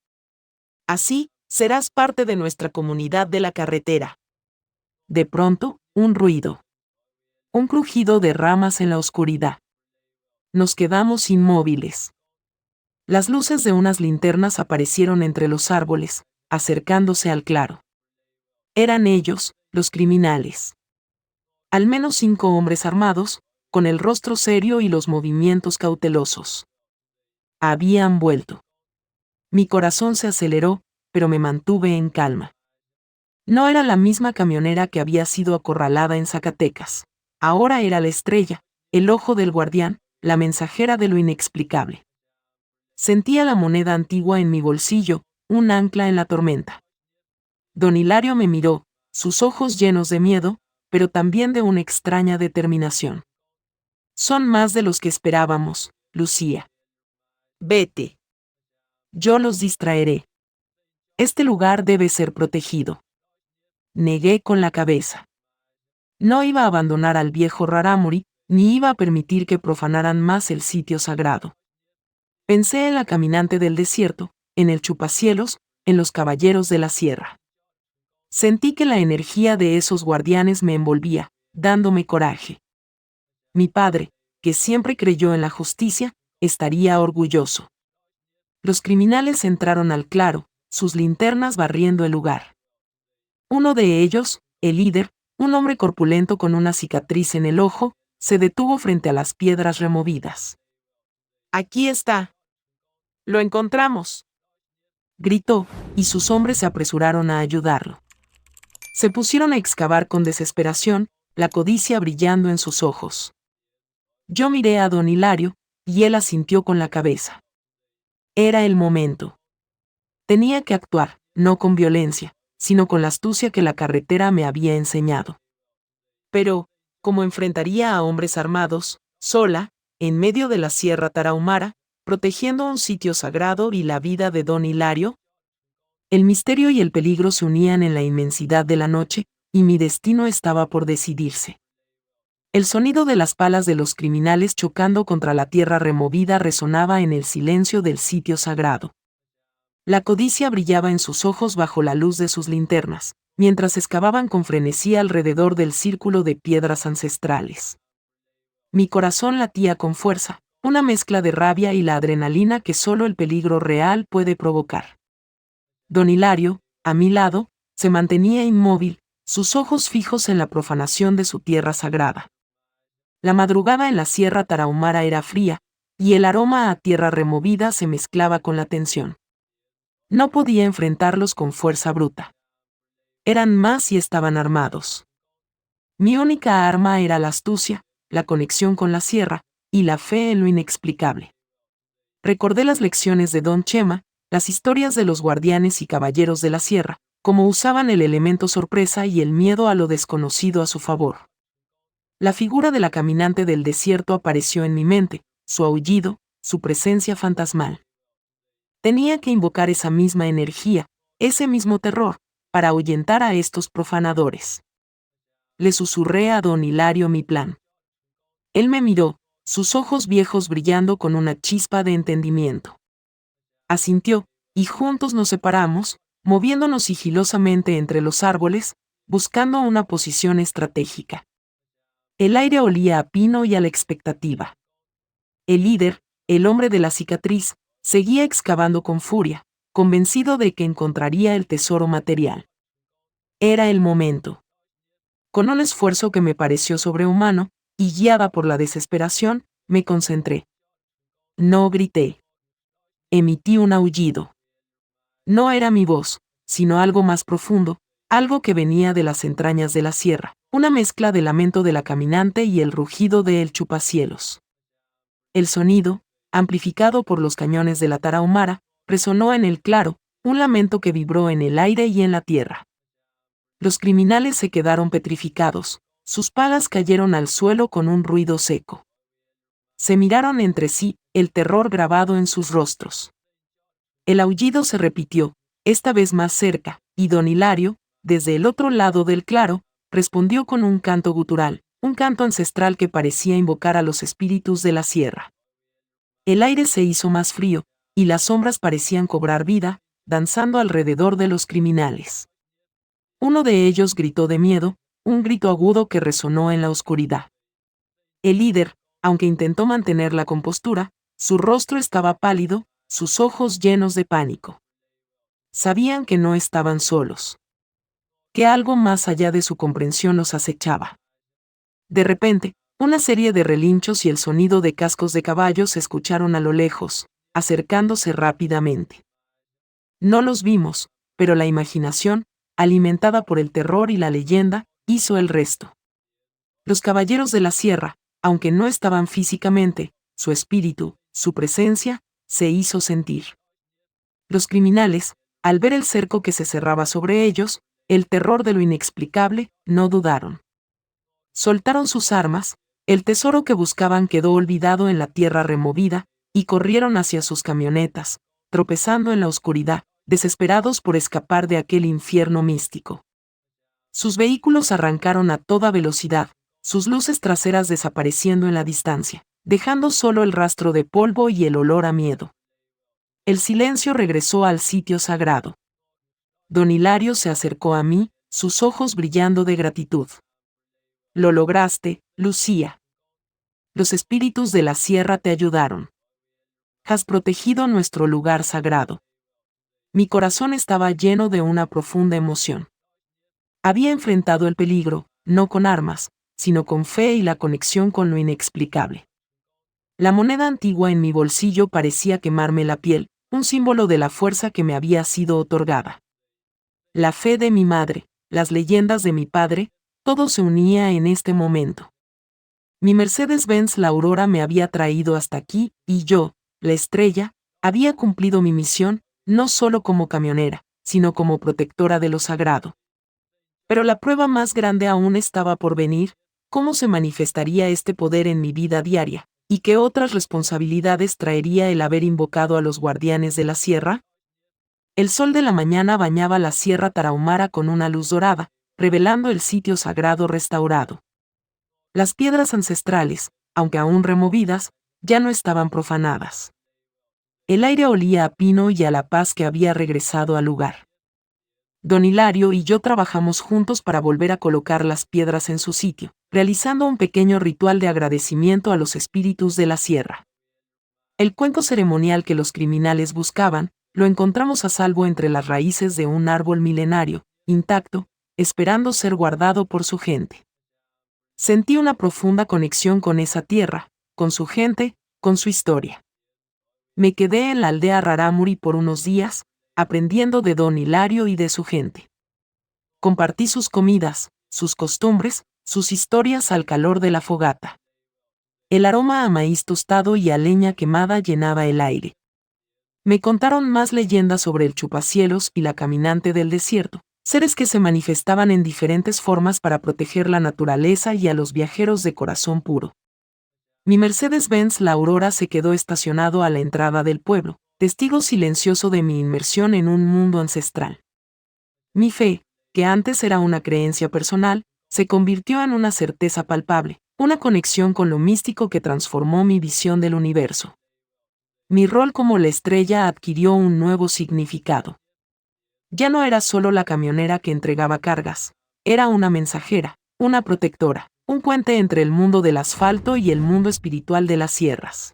Speaker 1: Así, serás parte de nuestra comunidad de la carretera. De pronto, un ruido. Un crujido de ramas en la oscuridad. Nos quedamos inmóviles. Las luces de unas linternas aparecieron entre los árboles, acercándose al claro. Eran ellos, los criminales. Al menos 5 hombres armados, con el rostro serio y los movimientos cautelosos. Habían vuelto. Mi corazón se aceleró, pero me mantuve en calma. No era la misma camionera que había sido acorralada en Zacatecas. Ahora era la estrella, el ojo del guardián, la mensajera de lo inexplicable. Sentía la moneda antigua en mi bolsillo, un ancla en la tormenta. Don Hilario me miró, sus ojos llenos de miedo, pero también de una extraña determinación. Son más de los que esperábamos, Lucía. Vete. Yo los distraeré. Este lugar debe ser protegido. Negué con la cabeza. No iba a abandonar al viejo rarámuri, ni iba a permitir que profanaran más el sitio sagrado. Pensé en la caminante del desierto, en el chupacielos, en los caballeros de la sierra. Sentí que la energía de esos guardianes me envolvía, dándome coraje. Mi padre, que siempre creyó en la justicia, estaría orgulloso. Los criminales entraron al claro, sus linternas barriendo el lugar. Uno de ellos, el líder, un hombre corpulento con una cicatriz en el ojo, se detuvo frente a las piedras removidas. «Aquí está. Lo encontramos», gritó, y sus hombres se apresuraron a ayudarlo. Se pusieron a excavar con desesperación, la codicia brillando en sus ojos. Yo miré a don Hilario, y él asintió con la cabeza. Era el momento. Tenía que actuar, no con violencia, sino con la astucia que la carretera me había enseñado. Pero, ¿cómo enfrentaría a hombres armados, sola, en medio de la Sierra Tarahumara, protegiendo un sitio sagrado y la vida de don Hilario? El misterio y el peligro se unían en la inmensidad de la noche, y mi destino estaba por decidirse. El sonido de las palas de los criminales chocando contra la tierra removida resonaba en el silencio del sitio sagrado. La codicia brillaba en sus ojos bajo la luz de sus linternas, mientras excavaban con frenesí alrededor del círculo de piedras ancestrales. Mi corazón latía con fuerza, una mezcla de rabia y la adrenalina que solo el peligro real puede provocar. Don Hilario, a mi lado, se mantenía inmóvil, sus ojos fijos en la profanación de su tierra sagrada. La madrugada en la Sierra Tarahumara era fría, y el aroma a tierra removida se mezclaba con la tensión. No podía enfrentarlos con fuerza bruta. Eran más y estaban armados. Mi única arma era la astucia, la conexión con la sierra, y la fe en lo inexplicable. Recordé las lecciones de don Chema, las historias de los guardianes y caballeros de la sierra, cómo usaban el elemento sorpresa y el miedo a lo desconocido a su favor. La figura de la caminante del desierto apareció en mi mente, su aullido, su presencia fantasmal. Tenía que invocar esa misma energía, ese mismo terror, para ahuyentar a estos profanadores. Le susurré a don Hilario mi plan. Él me miró, sus ojos viejos brillando con una chispa de entendimiento. Asintió, y juntos nos separamos, moviéndonos sigilosamente entre los árboles, buscando una posición estratégica. El aire olía a pino y a la expectativa. El líder, el hombre de la cicatriz, seguía excavando con furia, convencido de que encontraría el tesoro material. Era el momento. Con un esfuerzo que me pareció sobrehumano, y guiada por la desesperación, me concentré. No grité. Emití un aullido. No era mi voz, sino algo más profundo, algo que venía de las entrañas de la sierra, una mezcla del lamento de la caminante y el rugido de el chupacielos. El sonido, amplificado por los cañones de la Tarahumara, resonó en el claro, un lamento que vibró en el aire y en la tierra. Los criminales se quedaron petrificados, sus palas cayeron al suelo con un ruido seco. Se miraron entre sí, el terror grabado en sus rostros. El aullido se repitió, esta vez más cerca, y don Hilario, desde el otro lado del claro, respondió con un canto gutural, un canto ancestral que parecía invocar a los espíritus de la sierra. El aire se hizo más frío, y las sombras parecían cobrar vida, danzando alrededor de los criminales. Uno de ellos gritó de miedo, un grito agudo que resonó en la oscuridad. El líder, aunque intentó mantener la compostura, su rostro estaba pálido, sus ojos llenos de pánico. Sabían que no estaban solos. Que algo más allá de su comprensión los acechaba. De repente, una serie de relinchos y el sonido de cascos de caballos se escucharon a lo lejos, acercándose rápidamente. No los vimos, pero la imaginación, alimentada por el terror y la leyenda, hizo el resto. Los caballeros de la sierra, aunque no estaban físicamente, su espíritu, su presencia, se hizo sentir. Los criminales, al ver el cerco que se cerraba sobre ellos, el terror de lo inexplicable, no dudaron. Soltaron sus armas, el tesoro que buscaban quedó olvidado en la tierra removida, y corrieron hacia sus camionetas, tropezando en la oscuridad, desesperados por escapar de aquel infierno místico. Sus vehículos arrancaron a toda velocidad, sus luces traseras desapareciendo en la distancia, dejando solo el rastro de polvo y el olor a miedo. El silencio regresó al sitio sagrado. Don Hilario se acercó a mí, sus ojos brillando de gratitud. Lo lograste, Lucía. Los espíritus de la sierra te ayudaron. has protegido nuestro lugar sagrado. Mi corazón estaba lleno de una profunda emoción. Había enfrentado el peligro, no con armas, sino con fe y la conexión con lo inexplicable. La moneda antigua en mi bolsillo parecía quemarme la piel, un símbolo de la fuerza que me había sido otorgada. La fe de mi madre, las leyendas de mi padre, todo se unía en este momento. Mi Mercedes-Benz la Aurora me había traído hasta aquí, y yo, la estrella, había cumplido mi misión, no solo como camionera, sino como protectora de lo sagrado. Pero la prueba más grande aún estaba por venir: cómo se manifestaría este poder en mi vida diaria, y qué otras responsabilidades traería el haber invocado a los guardianes de la sierra. El sol de la mañana bañaba la Sierra Tarahumara con una luz dorada, revelando el sitio sagrado restaurado. Las piedras ancestrales, aunque aún removidas, ya no estaban profanadas. El aire olía a pino y a la paz que había regresado al lugar. Don Hilario y yo trabajamos juntos para volver a colocar las piedras en su sitio, realizando un pequeño ritual de agradecimiento a los espíritus de la sierra. El cuenco ceremonial que los criminales buscaban, lo encontramos a salvo entre las raíces de un árbol milenario, intacto, esperando ser guardado por su gente. Sentí una profunda conexión con esa tierra, con su gente, con su historia. Me quedé en la aldea Rarámuri por unos días, aprendiendo de Don Hilario y de su gente. Compartí sus comidas, sus costumbres, sus historias al calor de la fogata. El aroma a maíz tostado y a leña quemada llenaba el aire. Me contaron más leyendas sobre el chupacielos y la caminante del desierto, seres que se manifestaban en diferentes formas para proteger la naturaleza y a los viajeros de corazón puro. Mi Mercedes-Benz la Aurora se quedó estacionado a la entrada del pueblo, testigo silencioso de mi inmersión en un mundo ancestral. Mi fe, que antes era una creencia personal, se convirtió en una certeza palpable, una conexión con lo místico que transformó mi visión del universo. Mi rol como la estrella adquirió un nuevo significado. Ya no era solo la camionera que entregaba cargas, era una mensajera, una protectora, un puente entre el mundo del asfalto y el mundo espiritual de las sierras.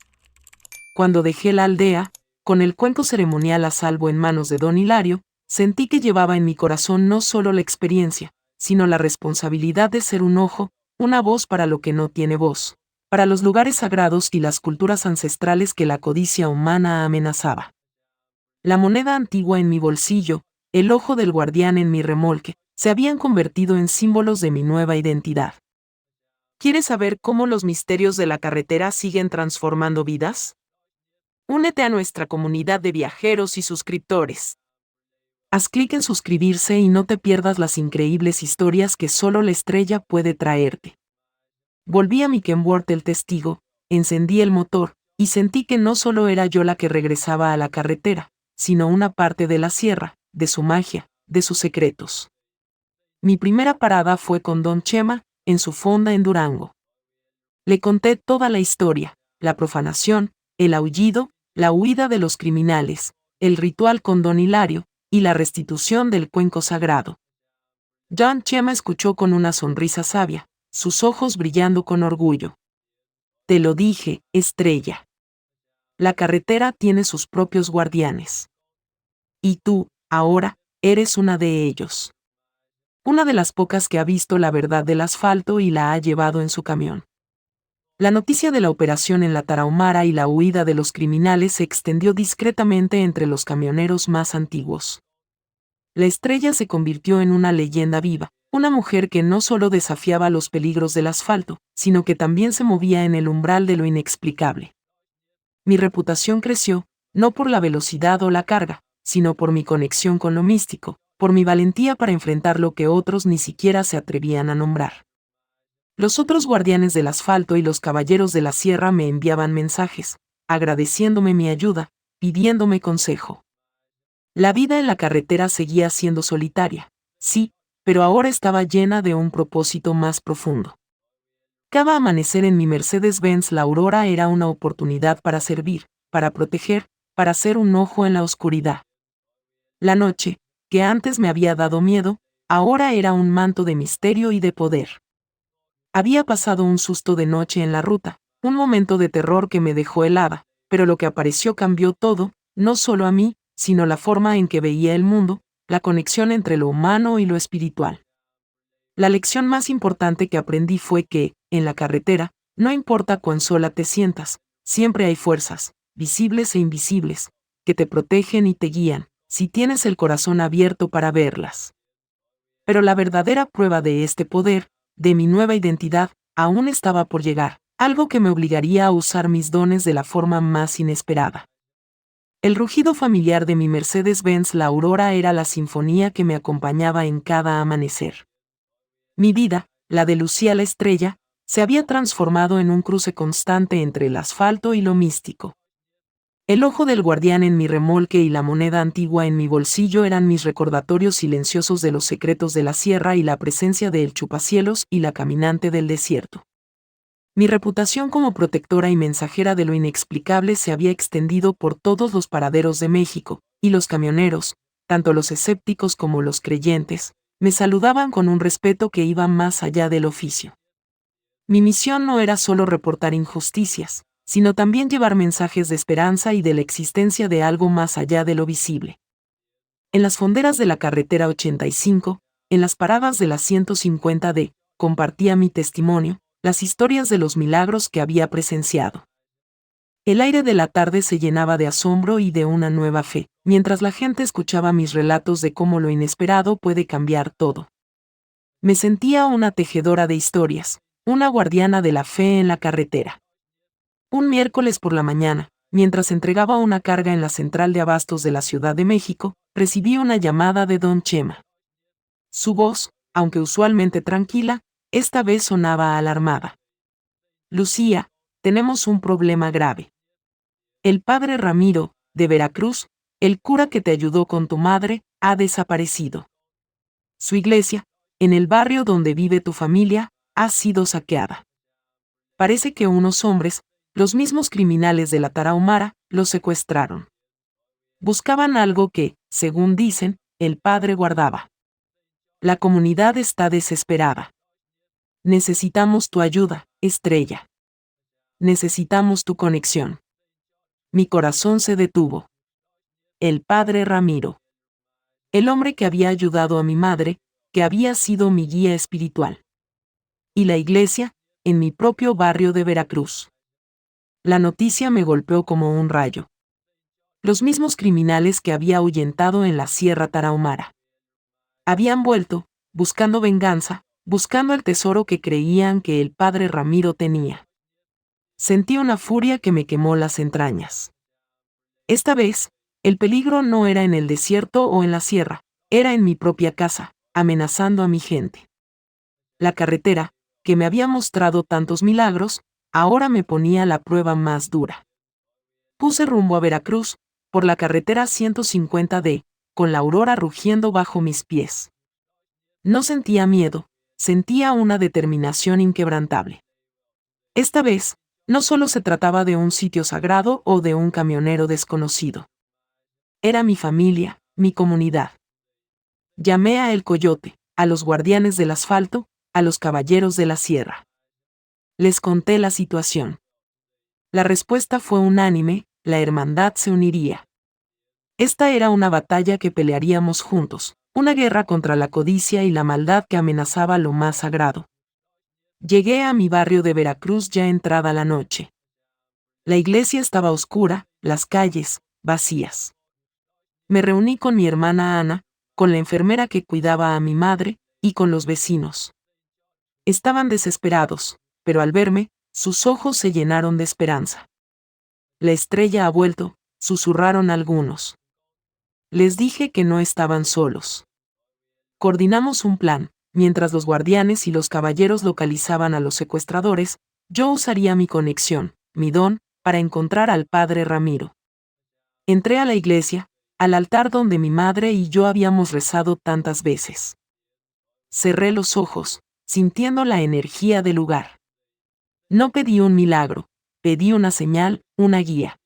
Speaker 1: Cuando dejé la aldea, con el cuenco ceremonial a salvo en manos de Don Hilario, sentí que llevaba en mi corazón no solo la experiencia, sino la responsabilidad de ser un ojo, una voz para lo que no tiene voz, para los lugares sagrados y las culturas ancestrales que la codicia humana amenazaba. La moneda antigua en mi bolsillo, el ojo del guardián en mi remolque, se habían convertido en símbolos de mi nueva identidad. ¿Quieres saber cómo los misterios de la carretera siguen transformando vidas? Únete a nuestra comunidad de viajeros y suscriptores. Haz clic en suscribirse y no te pierdas las increíbles historias que solo la estrella puede traerte. Volví a mi Kenworth el testigo, encendí el motor, y sentí que no solo era yo la que regresaba a la carretera, sino una parte de la sierra, de su magia, de sus secretos. Mi primera parada fue con Don Chema, en su fonda en Durango. Le conté toda la historia, la profanación, el aullido, la huida de los criminales, el ritual con Don Hilario, y la restitución del cuenco sagrado. Don Chema escuchó con una sonrisa sabia, sus ojos brillando con orgullo. Te lo dije, estrella. La carretera tiene sus propios guardianes. Y tú, ahora, eres una de ellos. Una de las pocas que ha visto la verdad del asfalto y la ha llevado en su camión. La noticia de la operación en la Tarahumara y la huida de los criminales se extendió discretamente entre los camioneros más antiguos. La estrella se convirtió en una leyenda viva, una mujer que no solo desafiaba los peligros del asfalto, sino que también se movía en el umbral de lo inexplicable. Mi reputación creció, no por la velocidad o la carga, sino por mi conexión con lo místico, por mi valentía para enfrentar lo que otros ni siquiera se atrevían a nombrar. Los otros guardianes del asfalto y los caballeros de la sierra me enviaban mensajes, agradeciéndome mi ayuda, pidiéndome consejo. La vida en la carretera seguía siendo solitaria, sí, pero ahora estaba llena de un propósito más profundo. Cada amanecer en mi Mercedes-Benz la Aurora era una oportunidad para servir, para proteger, para ser un ojo en la oscuridad. La noche, que antes me había dado miedo, ahora era un manto de misterio y de poder. Había pasado un susto de noche en la ruta, un momento de terror que me dejó helada, pero lo que apareció cambió todo, no solo a mí, sino la forma en que veía el mundo, la conexión entre lo humano y lo espiritual. La lección más importante que aprendí fue que, en la carretera, no importa cuán sola te sientas, siempre hay fuerzas, visibles e invisibles, que te protegen y te guían, si tienes el corazón abierto para verlas. Pero la verdadera prueba de este poder, de mi nueva identidad, aún estaba por llegar, algo que me obligaría a usar mis dones de la forma más inesperada. El rugido familiar de mi Mercedes-Benz La Aurora era la sinfonía que me acompañaba en cada amanecer. Mi vida, la de Lucía la Estrella, se había transformado en un cruce constante entre el asfalto y lo místico. El ojo del guardián en mi remolque y la moneda antigua en mi bolsillo eran mis recordatorios silenciosos de los secretos de la sierra y la presencia de El Chupacielos y la caminante del desierto. Mi reputación como protectora y mensajera de lo inexplicable se había extendido por todos los paraderos de México, y los camioneros, tanto los escépticos como los creyentes, me saludaban con un respeto que iba más allá del oficio. Mi misión no era solo reportar injusticias, sino también llevar mensajes de esperanza y de la existencia de algo más allá de lo visible. En las fonderas de la carretera 85, en las paradas de la 150D, compartía mi testimonio, las historias de los milagros que había presenciado. El aire de la tarde se llenaba de asombro y de una nueva fe, mientras la gente escuchaba mis relatos de cómo lo inesperado puede cambiar todo. Me sentía una tejedora de historias, una guardiana de la fe en la carretera. Un miércoles por la mañana, mientras entregaba una carga en la central de abastos de la Ciudad de México, recibí una llamada de don Chema. Su voz, aunque usualmente tranquila, esta vez sonaba alarmada. Lucía, tenemos un problema grave. El padre Ramiro, de Veracruz, el cura que te ayudó con tu madre, ha desaparecido. Su iglesia, en el barrio donde vive tu familia, ha sido saqueada. Parece que unos hombres, los mismos criminales de la Tarahumara, los secuestraron. Buscaban algo que, según dicen, el padre guardaba. La comunidad está desesperada. Necesitamos tu ayuda, Estrella. Necesitamos tu conexión. Mi corazón se detuvo. El padre Ramiro. El hombre que había ayudado a mi madre, que había sido mi guía espiritual. Y la iglesia, en mi propio barrio de Veracruz. La noticia me golpeó como un rayo. Los mismos criminales que había ahuyentado en la Sierra Tarahumara. Habían vuelto, buscando venganza, buscando el tesoro que creían que el padre Ramiro tenía. Sentí una furia que me quemó las entrañas. Esta vez, el peligro no era en el desierto o en la sierra, era en mi propia casa, amenazando a mi gente. La carretera, que me había mostrado tantos milagros, ahora me ponía la prueba más dura. Puse rumbo a Veracruz, por la carretera 150D, con la aurora rugiendo bajo mis pies. No sentía miedo, sentía una determinación inquebrantable. Esta vez, no solo se trataba de un sitio sagrado o de un camionero desconocido. Era mi familia, mi comunidad. Llamé a El Coyote, a los guardianes del asfalto, a los caballeros de la sierra. Les conté la situación. La respuesta fue unánime, la hermandad se uniría. Esta era una batalla que pelearíamos juntos, una guerra contra la codicia y la maldad que amenazaba lo más sagrado. Llegué a mi barrio de Veracruz ya entrada la noche. La iglesia estaba oscura, las calles, vacías. Me reuní con mi hermana Ana, con la enfermera que cuidaba a mi madre, y con los vecinos. Estaban desesperados, pero al verme, sus ojos se llenaron de esperanza. La estrella ha vuelto, susurraron algunos. Les dije que no estaban solos. Coordinamos un plan, mientras los guardianes y los caballeros localizaban a los secuestradores, yo usaría mi conexión, mi don, para encontrar al padre Ramiro. Entré a la iglesia, al altar donde mi madre y yo habíamos rezado tantas veces. Cerré los ojos, sintiendo la energía del lugar. No pedí un milagro, pedí una señal, una guía.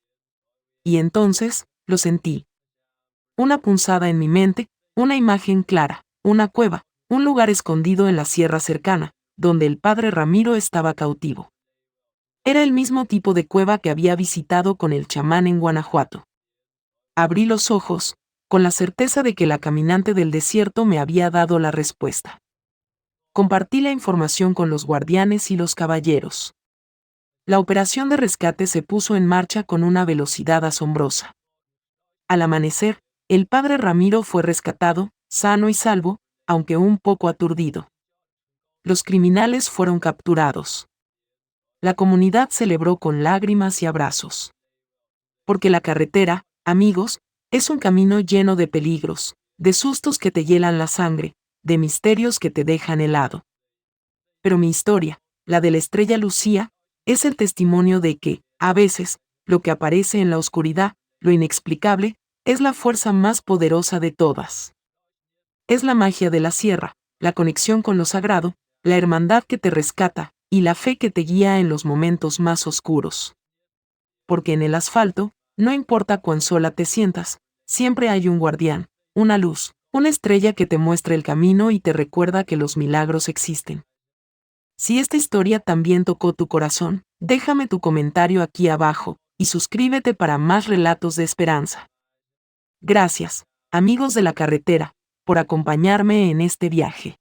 Speaker 1: Y entonces, lo sentí. Una punzada en mi mente, una imagen clara, una cueva, un lugar escondido en la sierra cercana, donde el padre Ramiro estaba cautivo. Era el mismo tipo de cueva que había visitado con el chamán en Guanajuato. Abrí los ojos, con la certeza de que la caminante del desierto me había dado la respuesta. Compartí la información con los guardianes y los caballeros. La operación de rescate se puso en marcha con una velocidad asombrosa. Al amanecer, el padre Ramiro fue rescatado, sano y salvo, aunque un poco aturdido. Los criminales fueron capturados. La comunidad celebró con lágrimas y abrazos. Porque la carretera, amigos, es un camino lleno de peligros, de sustos que te hielan la sangre, de misterios que te dejan helado. Pero mi historia, la de la estrella Lucía, es el testimonio de que, a veces, lo que aparece en la oscuridad, lo inexplicable, es la fuerza más poderosa de todas. Es la magia de la sierra, la conexión con lo sagrado, la hermandad que te rescata, y la fe que te guía en los momentos más oscuros. Porque en el asfalto, no importa cuán sola te sientas, siempre hay un guardián, una luz, una estrella que te muestra el camino y te recuerda que los milagros existen. Si esta historia también tocó tu corazón, déjame tu comentario aquí abajo, y suscríbete para más relatos de esperanza. Gracias, amigos de la carretera, por acompañarme en este viaje.